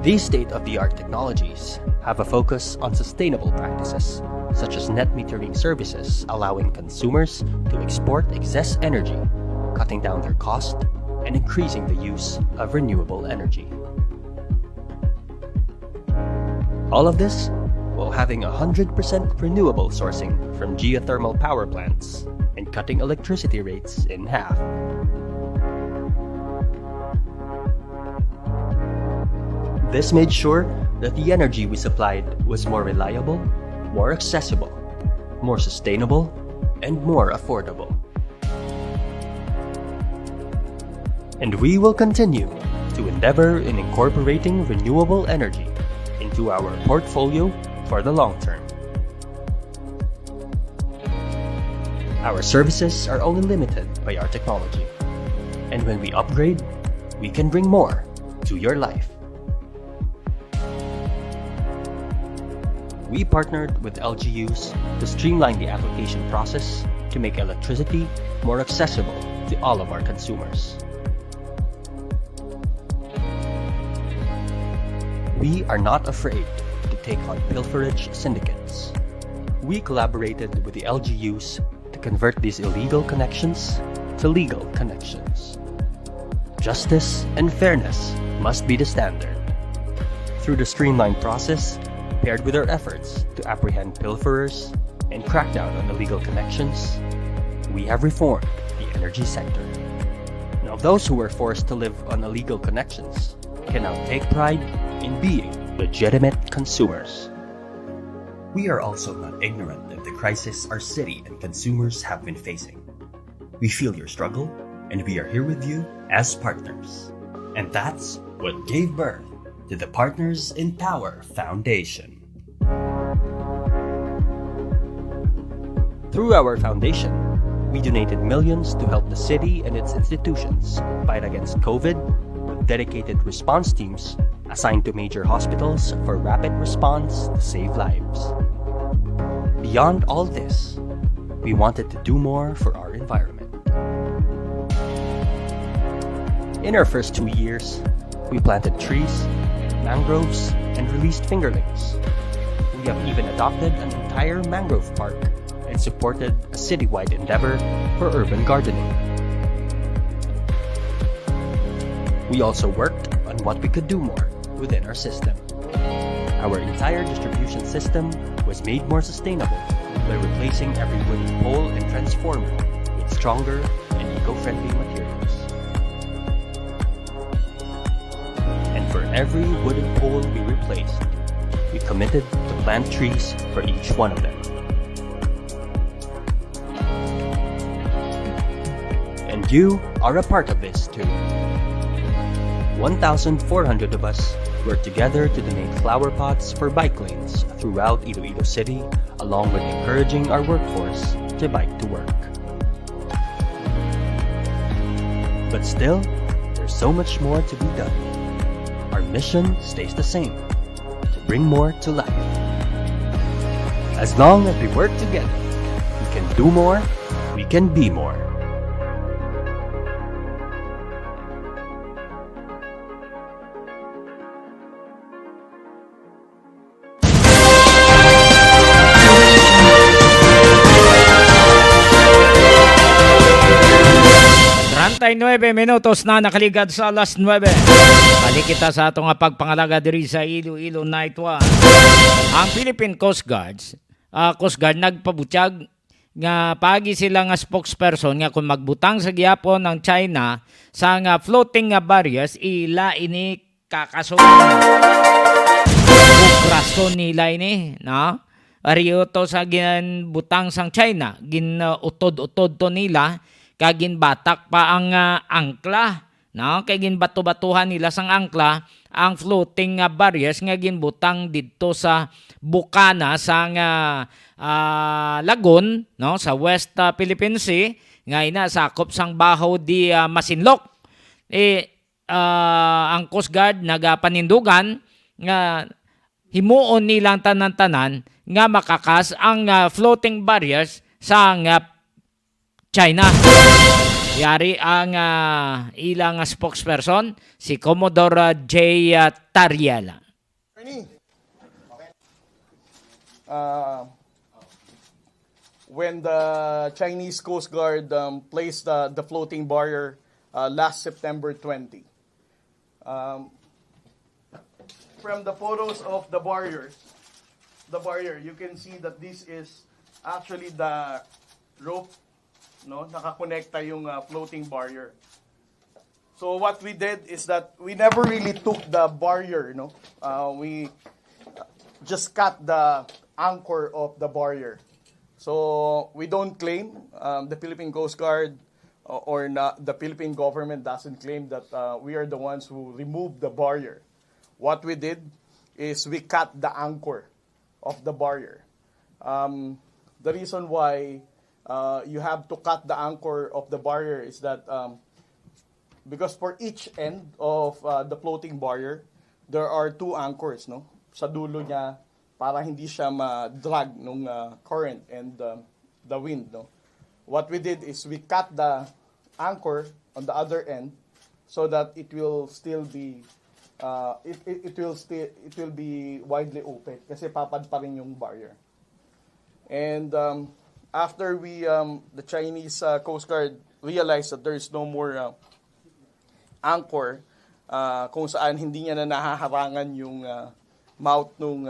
These state-of-the-art technologies have a focus on sustainable practices, such as net metering services allowing consumers to export excess energy, cutting down their cost, and increasing the use of renewable energy. All of this while having 100% renewable sourcing from geothermal power plants and cutting electricity rates in half. This made sure that the energy we supplied was more reliable, more accessible, more sustainable, and more affordable. And we will continue to endeavor in incorporating renewable energy into our portfolio for the long term. Our services are only limited by our technology, and when we upgrade, we can bring more to your life. We partnered with LGUs to streamline the application process to make electricity more accessible to all of our consumers. We are not afraid to take on pilferage syndicates. We collaborated with the LGUs to convert these illegal connections to legal connections. Justice and fairness must be the standard. Through the streamlined process, paired with our efforts to apprehend pilferers and crack down on illegal connections, we have reformed the energy sector. Now, those who were forced to live on illegal connections can now take pride in being legitimate consumers. We are also not ignorant of the crisis our city and consumers have been facing. We feel your struggle, and we are here with you as partners. And that's what gave birth to the Partners in Power Foundation. Through our foundation, we donated millions to help the city and its institutions fight against COVID with dedicated response teams assigned to major hospitals for rapid response to save lives. Beyond all this, we wanted to do more for our environment. In our first 2 years, we planted trees, mangroves, and released fingerlings. We have even adopted an entire mangrove park and supported a citywide endeavor for urban gardening. We also worked on what we could do more within our system. Our entire distribution system was made more sustainable by replacing every wooden pole and transformer with stronger and eco-friendly materials. And for every wooden pole we replaced, we committed to plant trees for each one of them. And you are a part of this too. 1,400 of us worked together to donate flower pots for bike lanes throughout Iloilo City, along with encouraging our workforce to bike to work. But still, there's so much more to be done. Our mission stays the same, to bring more to life. As long as we work together, we can do more, we can be more. Tay 9 minutos na nakaligad sa alas 9. Balik kita sa atong pagpangalaga diri sa Iloilo Night 1. Ang Philippine Coast Guard nagpabutyag nga pagi sila nga spokesperson nga kung magbutang sa gihapon ng China sa nga floating nga barriers ila ini kakason. Ukrason nila ini, no? Ariyo to sa ginbutang sang China, ginutod-utod to nila kagin batak pa ang angkla, no? Kay ginbato-batuhan nila sang angkla ang floating barriers nga ginbutang didto sa bukana sang lagoon, no, sa West Philippine Sea nga inasakop sang Bahaw di Masinloc. Ang Coast Guard nagapanindugan nga himuon nilang tanan-tanan nga makakas ang floating barriers sa China. Yari ang ilang spokesperson, si Commodore J. Tariela. When the Chinese Coast Guard placed the floating barrier last September 20, from the photos of the barrier, you can see that this is actually the rope, no, nakakonekta yung floating barrier. So what we did is that we never really took the barrier, no. We just cut the anchor of the barrier. So we don't claim, the Philippine Coast Guard or the Philippine government doesn't claim that we are the ones who removed the barrier. What we did is we cut the anchor of the barrier. The reason why you have to cut the anchor of the barrier is that because for each end of the floating barrier, there are two anchors, no? Sa dulo niya, para hindi siya ma-drag nung current and the wind, no? What we did is we cut the anchor on the other end so that it will still be it will be widely open kasi papad pa rin yung barrier. And after the Chinese Coast Guard realized that there is no more anchor kung saan hindi niya na nahaharangan yung mouth ng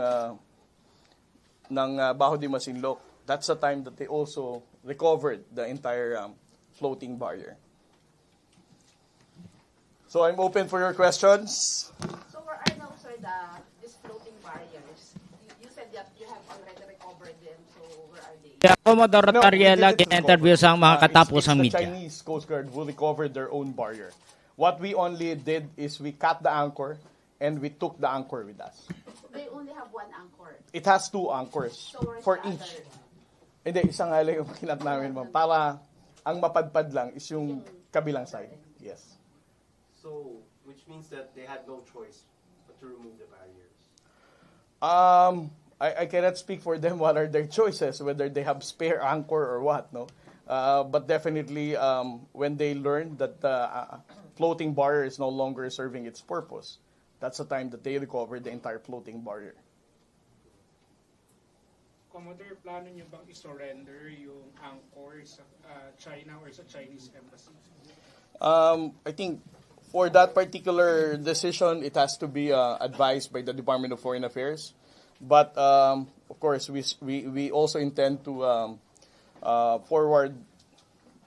Baho de Masinloc, that's the time that they also recovered the entire floating barrier. So I'm open for your questions. So where are now, sir, these floating barriers? You said that you have already recovered them, so where are they? Yeah, Commodore Tariela, in-interview sa mga katapos ng It's the media. Chinese Coast Guard who recovered their own barrier. What we only did is we cut the anchor and we took the anchor with us. They only have one anchor. It has two anchors So where's for the each. other? Hindi, isang nga lang yung kinat namin, ma'am. Para ang mapadpad lang is yung kabilang side. Yes. So, which means that they had no choice but to remove the barriers. I cannot speak for them what are their choices, whether they have spare anchor or what, no? But definitely, when they learn that the floating barrier is no longer serving its purpose, that's the time that they recover the entire floating barrier. Commodore, plano niyo bang i-surrender yung anchor sa China or sa Chinese embassy? I think for that particular decision, it has to be advised by the Department of Foreign Affairs. But of course, we also intend to forward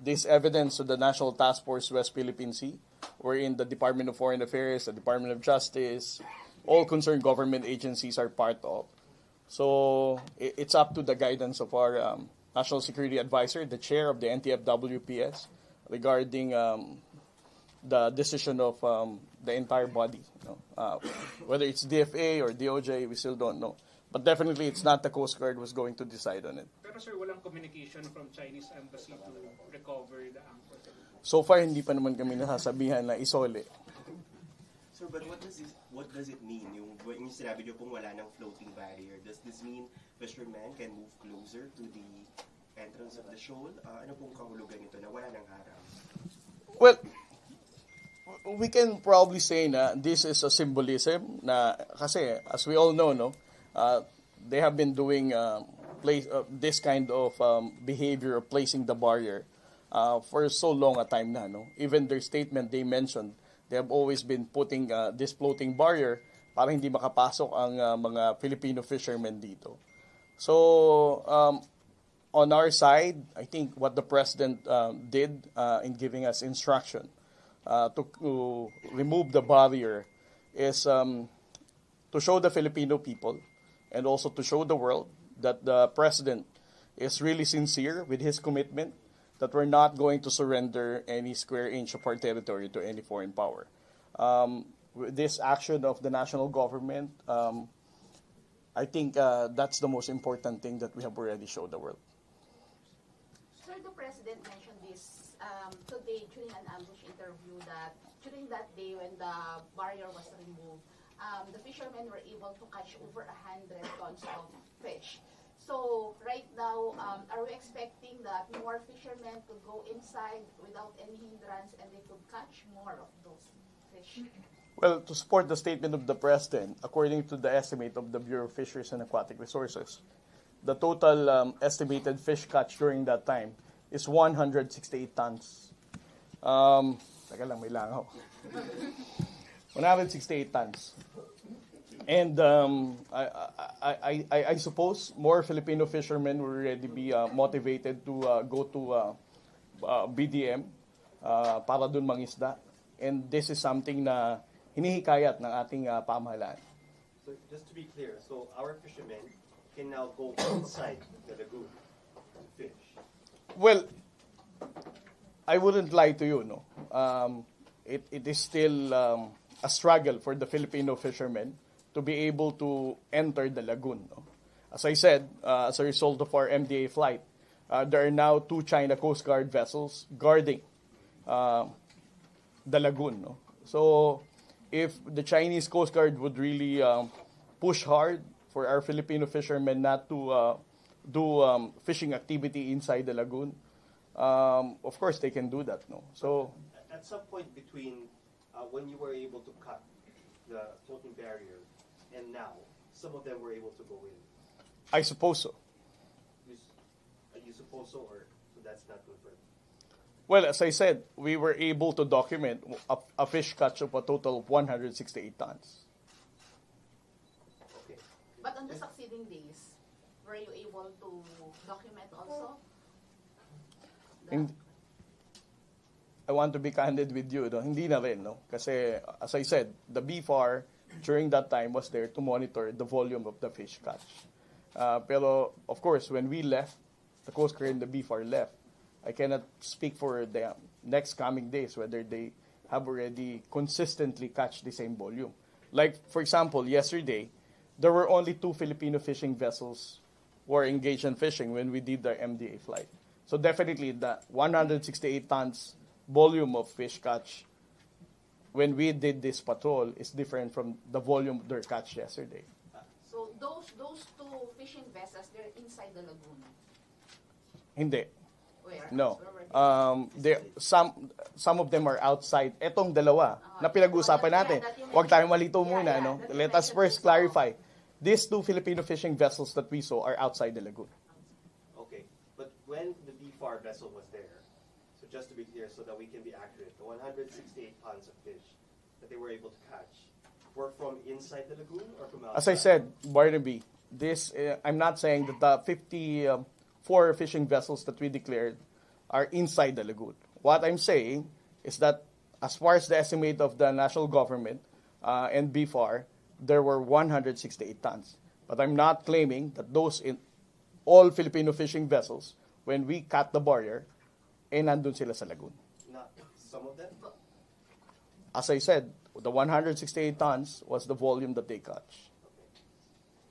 this evidence to the National Task Force West Philippine Sea, wherein the Department of Foreign Affairs, the Department of Justice, all concerned government agencies are part of. So it's up to the guidance of our National Security Advisor, the chair of the NTF-WPS, regarding the decision of the entire body. Whether it's DFA or DOJ, we still don't know. But definitely, it's not the Coast Guard who's going to decide on it. Pero sir, walang communication from Chinese embassy to recover the anchor. So far, hindi pa naman kami nasasabihan na isole. Sir, but what does it mean? Yung sinabi niyo pong wala ng floating barrier, does this mean fishermen can move closer to the entrance of the shoal? Ano pong kahulugan nito na wala ng harang? Well, we can probably say na this is a symbolism na kasi as we all know, no, they have been doing this kind of behavior of placing the barrier for so long a time na, no. Even their statement, they mentioned they have always been putting this floating barrier para hindi makapasok ang mga Filipino fishermen dito. So on our side, I think what the president did in giving us instruction to remove the barrier is to show the Filipino people and also to show the world that the president is really sincere with his commitment that we're not going to surrender any square inch of our territory to any foreign power. With this action of the national government, I think that's the most important thing that we have already showed the world. Sir, the president mentioned this today during an ambush interview that during that day when the barrier was removed, the fishermen were able to catch over 100 tons of fish. So right now, are we expecting that more fishermen could go inside without any hindrance and they could catch more of those fish? Well, to support the statement of the president, according to the estimate of the Bureau of Fisheries and Aquatic Resources, the total estimated fish catch during that time is 168 tons. Teka lang, may langaw. 168 tons. And I suppose more Filipino fishermen will already be motivated to go to BDM para dun mangisda. And this is something na hinihikayat ng ating pamahalaan. So just to be clear, so our fishermen can now go inside the lagoon to fish. Well, I wouldn't lie to you, no. It is still a struggle for the Filipino fishermen to be able to enter the lagoon. No? As I said, as a result of our MDA flight, there are now 2 China Coast Guard vessels guarding the lagoon. No? So if the Chinese Coast Guard would really push hard for our Filipino fishermen not to do fishing activity inside the lagoon, of course they can do that. No, so At some point between when you were able to cut the floating barrier and now, some of them were able to go in. I suppose so. You suppose so, or so that's not confirmed? Well, as I said, we were able to document a fish catch of a total of 168 tons. Okay. But on the succeeding days, were you able to document also? I want to be candid with you, no? Hindi na rin, no? Kasi, as I said, the BFAR during that time was there to monitor the volume of the fish catch. Pero, of course, when we left, the Coast Guard and the BFAR left, I cannot speak for the next coming days whether they have already consistently catch the same volume. Like, for example, yesterday, there were only 2 Filipino fishing vessels who were engaged in fishing when we did the MDA flight. So definitely the 168 tons volume of fish catch when we did this patrol is different from the volume of their catch yesterday. So those 2 fishing vessels, they're inside the lagoon? Hindi. Where? No. Some of them are outside. Etong dalawa na pinag-uusapan natin. Huwag tayong malito muna, no? Let us first clarify. These 2 Filipino fishing vessels that we saw are outside the lagoon. Okay, but when the BFAR vessel was there, so just to be clear, so that we can be accurate, the 168 tons of fish that they were able to catch were from inside the lagoon or from outside? As I said, Barnaby, this I'm not saying that the 54 fishing vessels that we declared are inside the lagoon. What I'm saying is that as far as the estimate of the national government and BFAR, there were 168 tons. But I'm not claiming that those in all Filipino fishing vessels, when we cut the barrier, nandun sila sa lagoon. Not some of them? As I said, the 168 tons was the volume that they catch.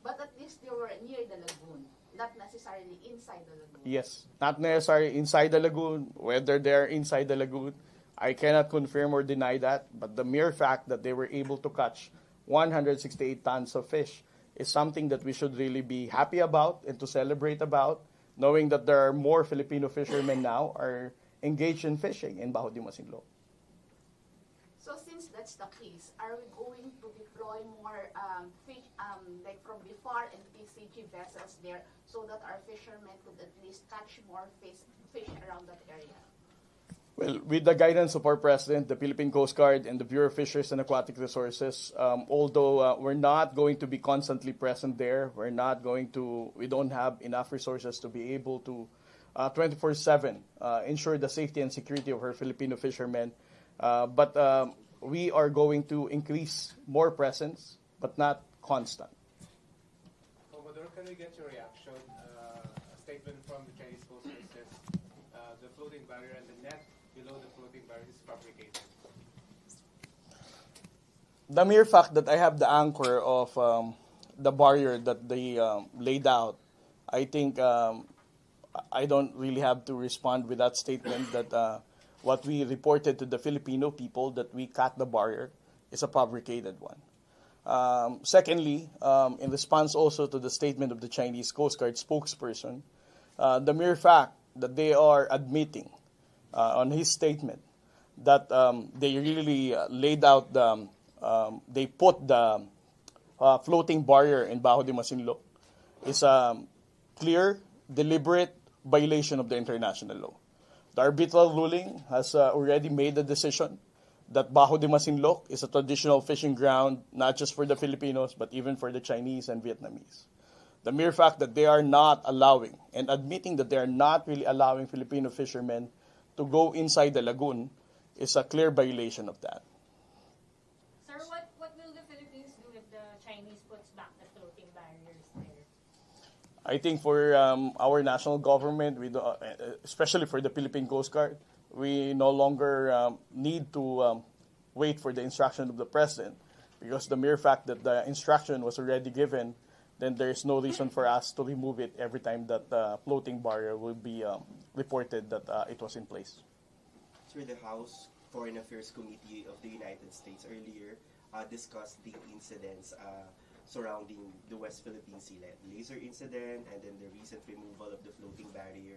But at least they were near the lagoon, not necessarily inside the lagoon. Yes, not necessarily inside the lagoon. Whether they're inside the lagoon, I cannot confirm or deny that. But the mere fact that they were able to catch 168 tons of fish is something that we should really be happy about and to celebrate about, knowing that there are more Filipino fishermen now are engaged in fishing in Bajo de Masinloc. So since that's the case, are we going to deploy more fish, like from BFAR and PCG vessels there, so that our fishermen could at least catch more fish around that area? Well, with the guidance of our President, the Philippine Coast Guard, and the Bureau of Fisheries and Aquatic Resources, although we're not going to be constantly present there, we don't have enough resources to be able to 24/7 ensure the safety and security of our Filipino fishermen. But we are going to increase more presence, but not constant. Commodore, can we get your reaction? A statement from the Chinese Coast Guard says the floating barrier and the net below the floating barrier is fabricated. The mere fact that I have the anchor of the barrier that they laid out, I think I don't really have to respond with that statement that what we reported to the Filipino people that we cut the barrier is a fabricated one. Secondly, in response also to the statement of the Chinese Coast Guard spokesperson, the mere fact that they are admitting on his statement that they really laid out they put the floating barrier in Bajo de Masinloc is a clear, deliberate violation of the international law. The arbitral ruling has already made the decision that Bajo de Masinloc is a traditional fishing ground, not just for the Filipinos, but even for the Chinese and Vietnamese. The mere fact that they are not allowing and admitting that they are not really allowing Filipino fishermen to go inside the lagoon is a clear violation of that. Sir, what will the Philippines do if the Chinese puts back the floating barriers there? I think for our national government, especially for the Philippine Coast Guard, we no longer need to wait for the instruction of the President, because the mere fact that the instruction was already given, then there is no reason for us to remove it every time that the floating barrier will be reported that it was in place. Sir, the House Foreign Affairs Committee of the United States earlier discussed the incidents surrounding the West Philippine Sea, like laser incident and then the recent removal of the floating barrier.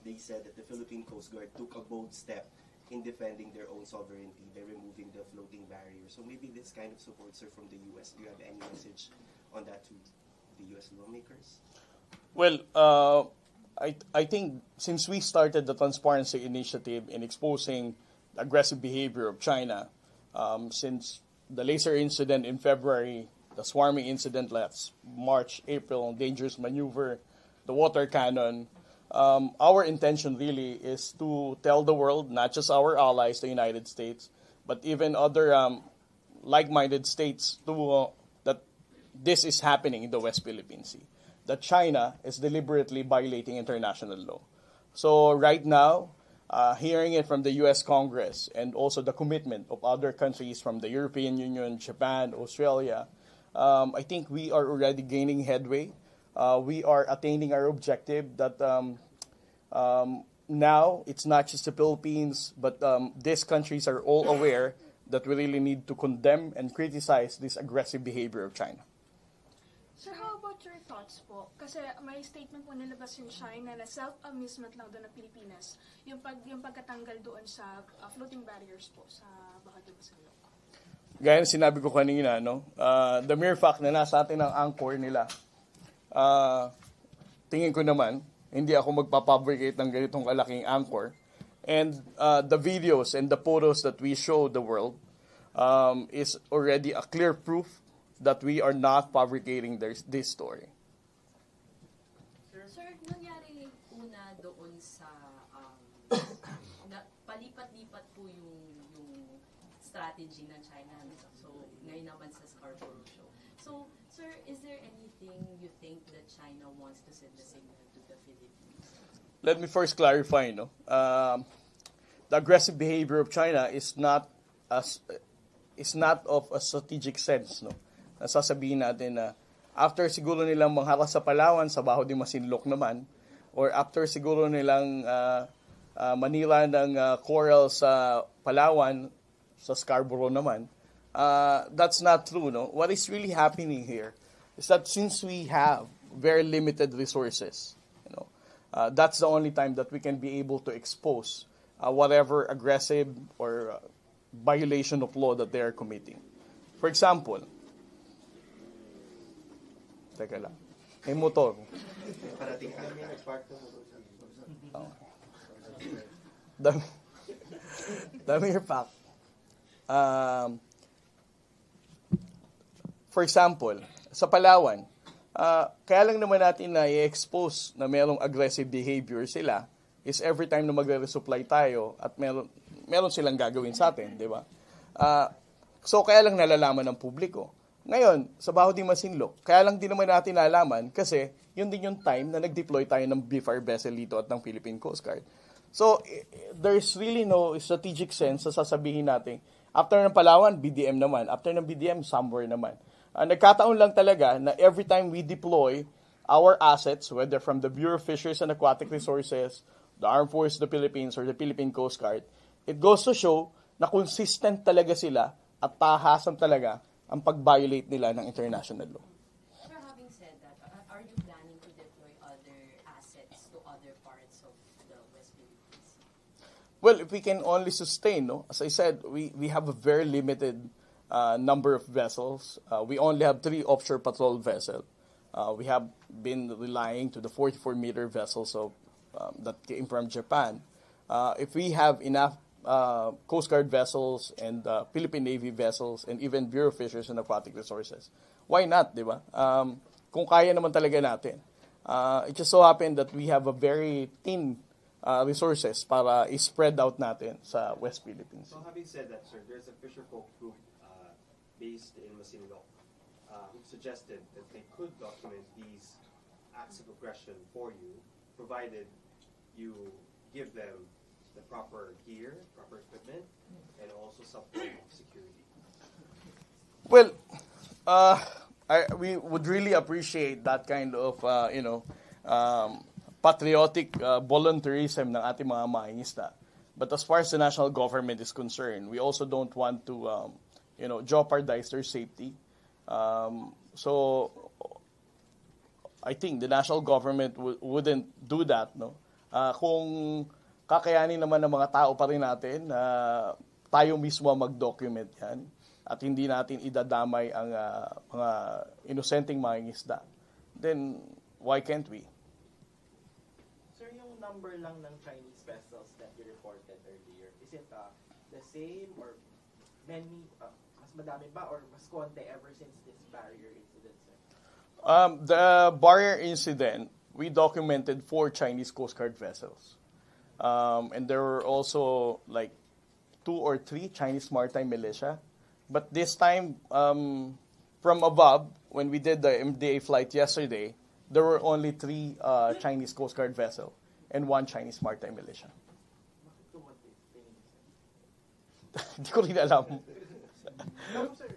They said that the Philippine Coast Guard took a bold step in defending their own sovereignty by removing the floating barrier. So maybe this kind of support, sir, from the U.S. Do you have any message on that to the U.S. lawmakers? Well, I think since we started the Transparency Initiative in exposing the aggressive behavior of China, since the laser incident in February, the swarming incident last March, April, dangerous maneuver, the water cannon, our intention really is to tell the world, not just our allies, the United States, but even other like-minded states, that this is happening in the West Philippine Sea, that China is deliberately violating international law. So right now, hearing it from the U.S. Congress and also the commitment of other countries from the European Union, Japan, Australia, I think we are already gaining headway. We are attaining our objective that now it's not just the Philippines, but these countries are all aware that we really need to condemn and criticize this aggressive behavior of China. Sir, how about your thoughts po? Kasi may statement po nilabas yung China na self-amusement lang doon ng Pilipinas, yung pagkatanggal doon sa floating barriers po sa Baha de Masinloc. Gaya ng sinabi ko kanina, the mere fact na nasa atin ang anchor nila, tingin ko naman, hindi ako magpapabricate ng ganitong kalaking anchor. And the videos and the photos that we show the world is already a clear proof that we are not fabricating this story. Sir, nangyari una doon sa palipat-lipat po yung strategy ng China. So, ngayon naman sa Scarborough show. So, sir, is there anything you think that China wants to send the signal to the Philippines? Let me first clarify, the aggressive behavior of China is not of a strategic sense, Nasasabihin natin na after siguro nilang mangharas sa Palawan, sa Baho de Masinloc naman, or after siguro nilang manila ng coral sa Palawan, sa Scarborough naman, that's not true, What is really happening here is that since we have very limited resources, that's the only time that we can be able to expose whatever aggressive or violation of law that they are committing. For example, teka lang, may motor. Dami your fact. For example, sa Palawan, kaya lang naman natin na i-expose na merong aggressive behavior sila is every time na magre-resupply tayo at meron silang gagawin sa atin, di ba? So kaya lang nalalaman ng publiko. Ngayon, sa Baho de Masinloc, kaya lang din naman natin nalaman kasi yun din yung time na nag-deploy tayo ng BFR vessel dito at ng Philippine Coast Guard. So, there's really no strategic sense sa sasabihin natin, after ng Palawan, BDM naman. After ng BDM, somewhere naman. Nagkataon lang talaga na every time we deploy our assets, whether from the Bureau of Fisheries and Aquatic Resources, the Armed Forces of the Philippines, or the Philippine Coast Guard, it goes to show na consistent talaga sila at tahasan talaga ang pag-violate nila ng international law. Sir, having said that, are you planning to deploy other assets to other parts of the West Philippines? Well, if we can only sustain, as I said, we have a very limited number of vessels. We only have 3 offshore patrol vessels. We have been relying to the 44-meter vessels that came from Japan. If we have enough Coast Guard vessels and Philippine Navy vessels and even Bureau of Fisheries and Aquatic Resources, why not, di ba? Kung kaya naman talaga natin. It just so happened that we have a very thin resources para i-spread out natin sa West Philippines. So having said that, sir, there's a fisher folk group based in Masinloc who suggested that they could document these acts of aggression for you, provided you give them the proper gear, proper equipment, and also some form of security. Well, we would really appreciate that kind of, patriotic volunteerism ng ating mga mangingisda. But as far as the national government is concerned, we also don't want to, jeopardize their safety. So I think the national government wouldn't do that, no? Kung kakayanin naman ng mga tao pa rin natin na tayo mismo mag-document yan at hindi natin idadamay ang mga inosenteng mangingisda, then why can't we? Sir, yung number lang ng Chinese vessels that you reported earlier, is it the same or many, mas madami ba or mas konti ever since this barrier incident, sir? The barrier incident, we documented 4 Chinese Coast Guard vessels. And there were also like 2 or 3 Chinese maritime militia. But this time, from above, when we did the MDA flight yesterday, there were only 3 Chinese Coast Guard vessels and 1 Chinese maritime militia. Hindi ko rin alam. No, sir,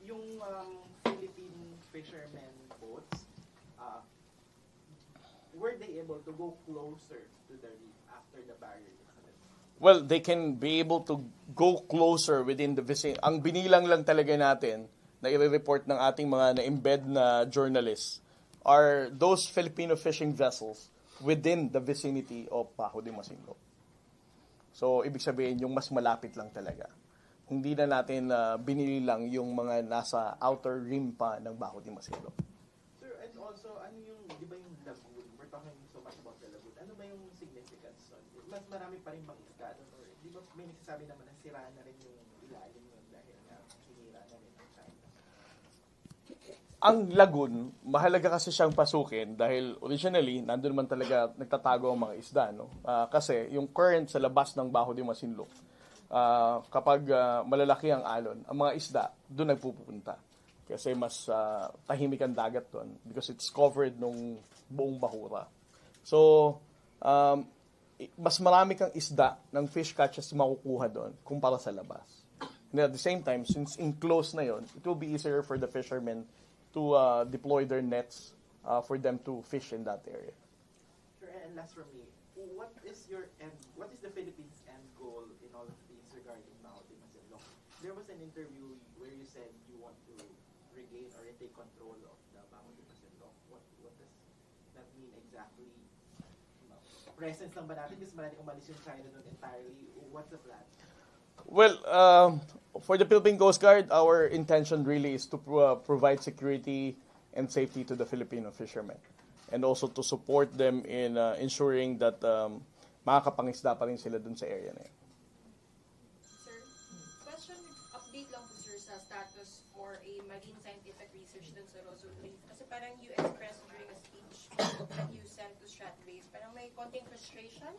yung Philippine fishermen boats, were they able to go closer to the reef after the barrier incident? Well, they can be able to go closer within the vicinity. Ang binilang lang talaga natin na i-report ng ating mga na-embed na journalists are those Filipino fishing vessels within the vicinity of Bajo de Masinloc. So, ibig sabihin, yung mas malapit lang talaga. Hindi na natin binili lang yung mga nasa outer rim pa ng Bajo de Masinloc. Sir, and also, ano yung, di ba yung lagoon? We're talking so much about the lagoon. Ano ba yung significance nun? Mas marami pa rin bang isda doon? Or di ba may nagsasabi naman na siraan na rin yung ilalim nun dahil na sinira na rin ang China? Ang lagoon, mahalaga kasi siyang pasukin dahil originally, nandun man talaga nagtatago ang mga isda. No? Kasi yung current sa labas ng Bajo de Masinloc, kapag malalaki ang alon, ang mga isda doon nagpupunta. Kasi mas tahimik ang dagat doon because it's covered nung buong bahura. So, mas marami kang isda ng fish catches makukuha doon kumpara sa labas. And at the same time, since enclosed na yon, it will be easier for the fishermen to deploy their nets for them to fish in that area. Sure, and last from me, what is the Philippines' end goal in all of these regarding Bajo de Masinloc? There was an interview where you said you want to regain or take control of the Bajo de Masinloc. What does that mean exactly? Presence lang ba natin? Kasi maraming umalis yung China doon entirely. What's the plan? Well, for the Philippine Coast Guard, our intention really is to provide security and safety to the Filipino fishermen and also to support them in ensuring that makakapangisda pa rin sila dun sa area na yun. Sir, question, update lang po sir sa status for a marine scientific research dun sa Rosal Reef. Kasi parang you expressed during a speech that you sent to Stratbase, parang may konting frustration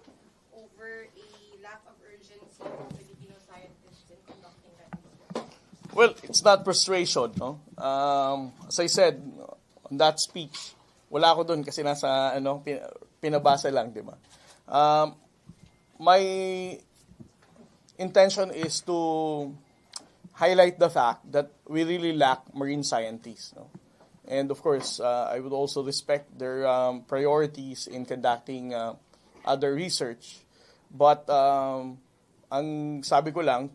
over a lack of urgency of Filipino scientists in conducting that research? Well, it's not frustration, no? As I said, on that speech, wala ako doon kasi nasa, pinabasa lang, di ba? My intention is to highlight the fact that we really lack marine scientists, no? And of course, I would also respect their priorities in conducting other research. But ang sabi ko lang,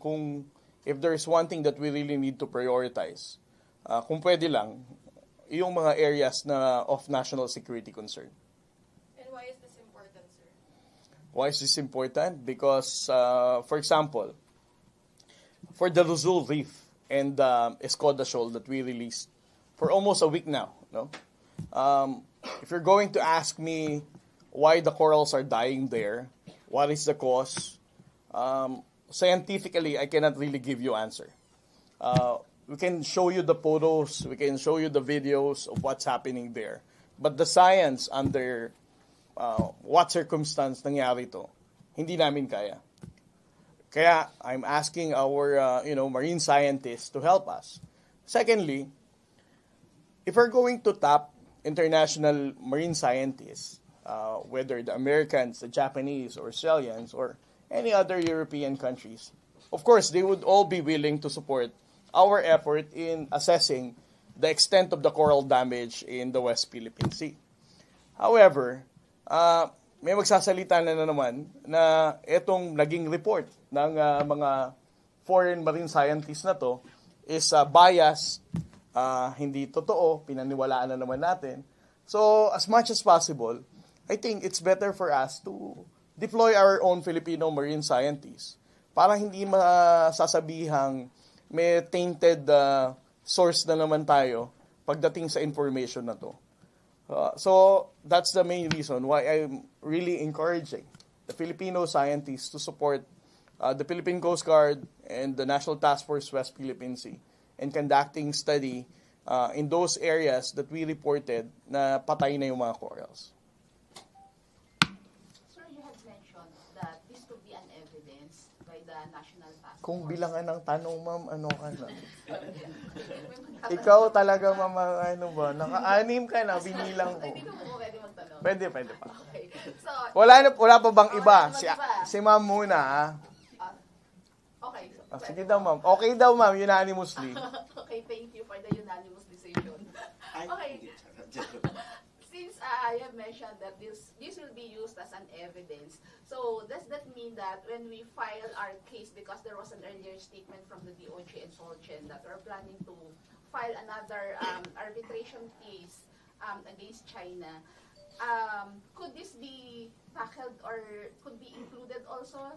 if there is one thing that we really need to prioritize, kung pwede lang, yung mga areas na of national security concern. And why is this important, sir? Why is this important? Because, for example, for the Rosal Reef and Escoda Shoal that we released for almost a week now, no? If you're going to ask me why the corals are dying there, what is the cause? Scientifically, I cannot really give you answer. We can show you the photos, we can show you the videos of what's happening there. But the science under what circumstance nangyari to, hindi namin kaya. Kaya I'm asking our marine scientists to help us. Secondly, if we're going to tap international marine scientists, whether the Americans, the Japanese, or Australians, or any other European countries, of course, they would all be willing to support our effort in assessing the extent of the coral damage in the West Philippine Sea. However, may magsasalita na naman na itong naging report ng mga foreign marine scientists na to is bias, hindi totoo, pinaniwalaan na naman natin. So, as much as possible, I think it's better for us to deploy our own Filipino marine scientists para hindi masasabihang may tainted source na naman tayo pagdating sa information na to. So, that's the main reason why I'm really encouraging the Filipino scientists to support the Philippine Coast Guard and the National Task Force West Philippine Sea in conducting study in those areas that we reported na patay na yung mga corals. Sir, you had mentioned that this could be an evidence by the National Task Force. Kung bilangan ng tanong, ma'am, ano ka na? Ikaw talaga, ma'am, ano ba? Naka-anim ka na, binilang ko. Hindi ko po pwede magtanong. Pwede pa. Okay. So, Wala pa bang iba? Si ma'am muna, ha? okay. Sige daw, ma'am. Okay daw, ma'am, unanimously. Okay, thank you for the unanimous decision. Okay. Since I have mentioned that this will be used as an evidence, so does that mean that when we file our case, because there was an earlier statement from the DOJ and Solgen that we're planning to file another arbitration case against China, could this be tackled or could be included also,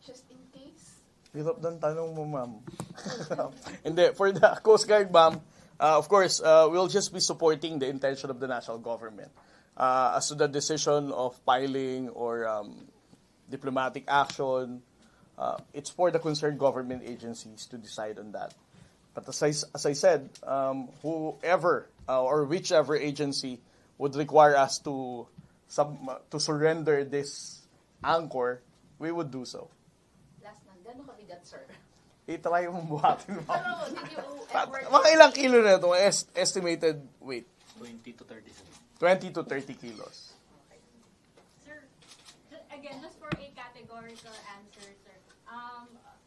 just in case? Hirap ng tanong mo, ma'am. Hindi, for the Coast Guard, ma'am, of course, we'll just be supporting the intention of the national government. As to the decision of filing or diplomatic action, it's for the concerned government agencies to decide on that. But as I said, whoever or whichever agency would require us to surrender this anchor, we would do so. Last na, gano'n kabigat, sir? I-try mong buhatin, ma'am. Ano, did you ever... Mga ilang kilo na ito, estimated weight? 20 to 30. 20 to 30 kilos. Sir, again, just for a categorical answer, sir,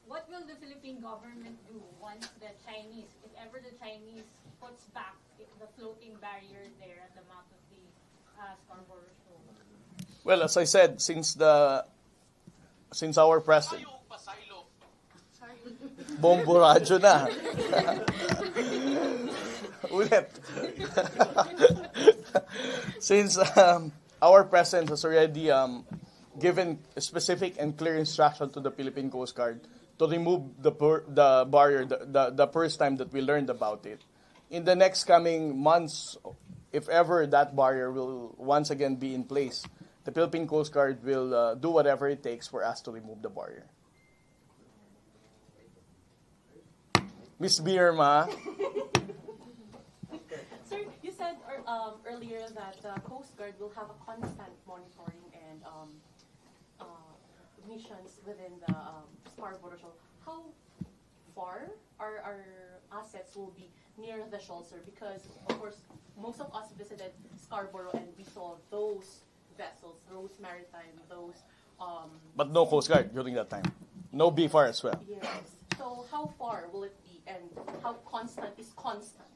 what will the Philippine government do once the Chinese, if ever the Chinese puts back the floating barrier there at the mouth of the Scarborough Shoal? Well, as I said, since our president, bombo radyo na. Ulit. Since our president has already given specific and clear instruction to the Philippine Coast Guard to remove the barrier the first time that we learned about it. In the next coming months, if ever that barrier will once again be in place, the Philippine Coast Guard will do whatever it takes for us to remove the barrier. Miss Birma. Sir, you said earlier that the Coast Guard will have a constant monitoring and missions within the Scarborough Shoal. How far our assets will be near the shoal, sir? Because, of course, most of us visited Scarborough and we saw those vessels, those maritime, those... But no Coast Guard during that time. No BFAR as well. Yes. So how far will it be and how constant is constant?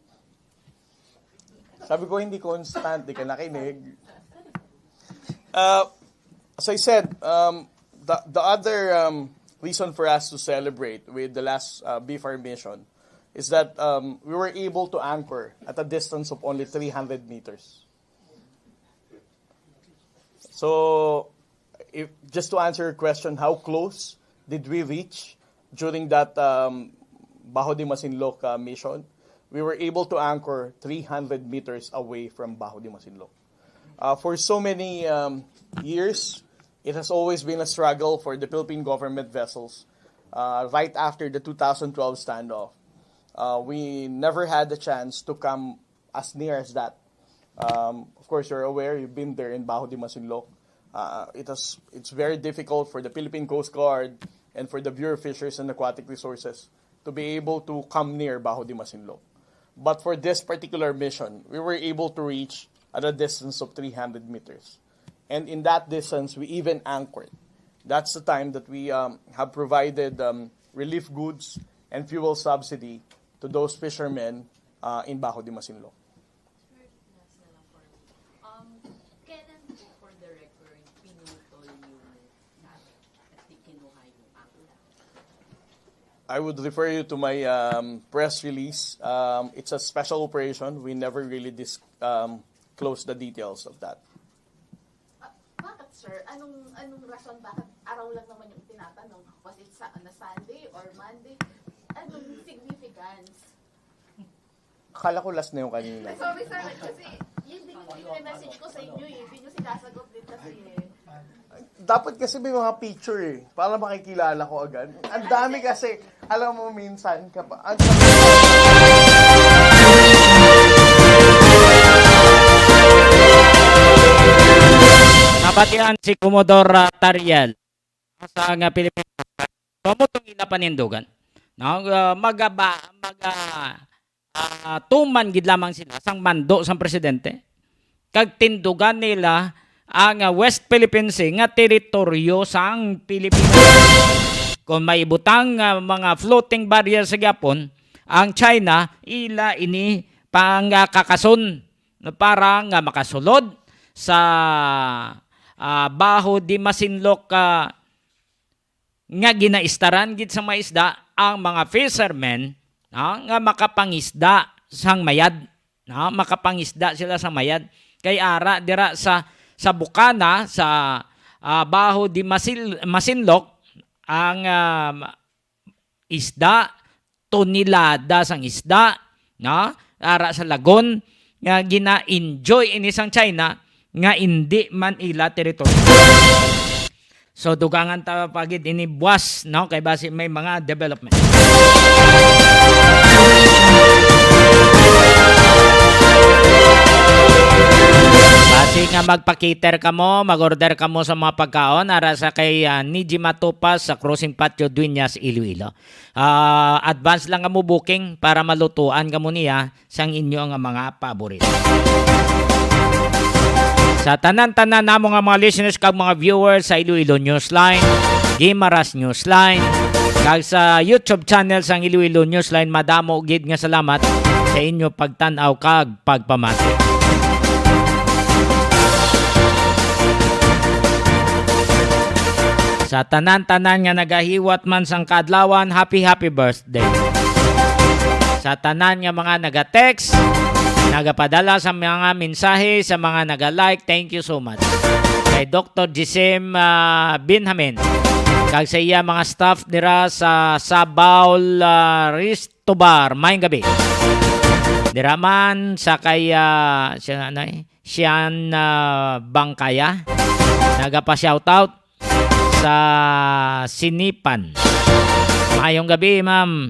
Sabi ko hindi constant, di ka nakinig. As I said, the other reason for us to celebrate with the last BFAR mission is that we were able to anchor at a distance of only 300 meters. So, just to answer your question, how close did we reach during that Bajo de Masinloc mission? We were able to anchor 300 meters away from Bajo de Masinloc. For so many years, it has always been a struggle for the Philippine government vessels. Right after the 2012 standoff, we never had the chance to come as near as that. Of course, you're aware, you've been there in Bajo de Masinloc. It's very difficult for the Philippine Coast Guard and for the Bureau of Fisheries and Aquatic Resources to be able to come near Bajo de Masinloc. But for this particular mission, we were able to reach at a distance of 300 meters. And in that distance, we even anchored. That's the time that we have provided relief goods and fuel subsidy to those fishermen in Bajo de Masinloc. Kailan po for the record I would refer you to my press release. It's a special operation. We never really close the details of that. Bakit, sir? Anong rason? Bakit araw lang naman yung tinatanong? Was it on a Sunday or Monday? Anong significance? Akala ko last na yung kanina. Sorry, sir. Kasi yun din yung message ko sa inyo eh. Hindi nyo sinasagot din kasi eh. Dapat kasi may mga picture eh. Para makikilala ko agad. Ang dami kasi. Alam mo minsan. Nabatian si Commodore Tariel sa nga Pilipinas. Pamutong ila panindugan. No, tuman gid lamang sila sang mando sang presidente. Kag tindugan nila ang West Philippine Sea nga teritoryo sang Pilipinas. Kung may butang mga floating barrier sa Japon, ang China ila ini pang kakason para nga makasulod sa baho di masinlok nga ginaistaran gid sa maisda ang mga fishermen nga makapangisda sang mayad, makapangisda sila sa mayad. Kay ara dira sa bukana sa baho di masinlok ang isda, tonelada sang isda, ara sa lagon nga gina-enjoy ini sang China nga hindi man ila teritoryo. So dugangan ta pagid ini buwas kay base may mga development. Base nga magpa-cater ka mo, mag-order ka mo sa mga pagkaon ara sa kay Niji Matupas sa Crossing Patio Dueñas, Iloilo. Advance lang mo booking para malutuan ka mo niya sang inyo nga mga paborito. Sa tanan-tanan namo nga mga listeners kag mga viewers sa Iloilo Newsline, Gimaras Newsline, kag sa YouTube channel sang Iloilo Newsline, madamo gid nga salamat sa inyo pagtan-aw kag pagpamati. Sa tanan-tanan nga nagahiwat man sang kadlawan, happy birthday. Sa tanan nga mga naga-text, nagapadala sa mga mensahe, sa mga naga-like, thank you so much. Kay Dr. Gisem Binhamin, kag sa iya mga staff dira sa Sabaul Ristobar, mayong gabi. Dira man sa kay Sian Bangkaya, nagapa-shoutout sa Sinipan. Mayong gabi, ma'am.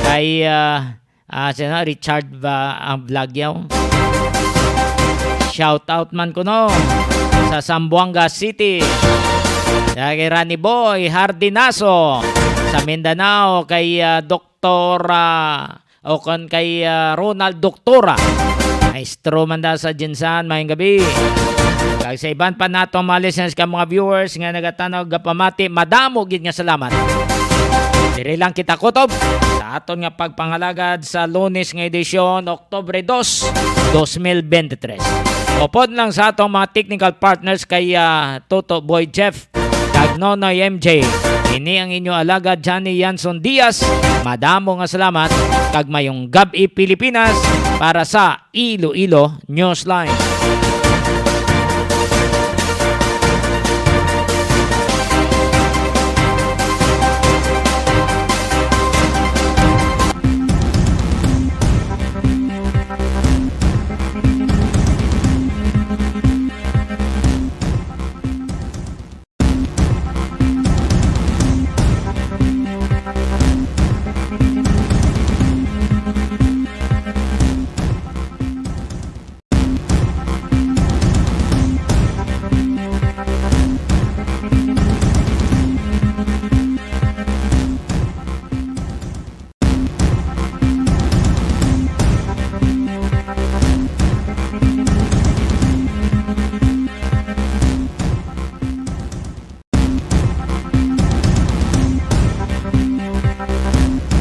Kay Richard Vlagyaw. Shout out man ko no sa Zamboanga City. Kay Rani Boy Hardinaso sa Mindanao, kay Dr. kay Ronald Doktora. Maestro man da sa Jinsan, mayong gabi. Kag sa iban pa nato mga listeners ka mga viewers nga nagatanaw gapamati, madamo gid nga salamat. Diri lang kita kutob sa aton nga pagpangalagad sa Lunes nga edisyon, Oktubre 2, 2023. Upod lang sa atong mga technical partners kay Toto Boy Jeff kag Nonoy MJ. Ini ang inyo alagad Johnny Yanson Diaz. Madamo nga salamat kag mayong gabi Pilipinas para sa Iloilo Newsline.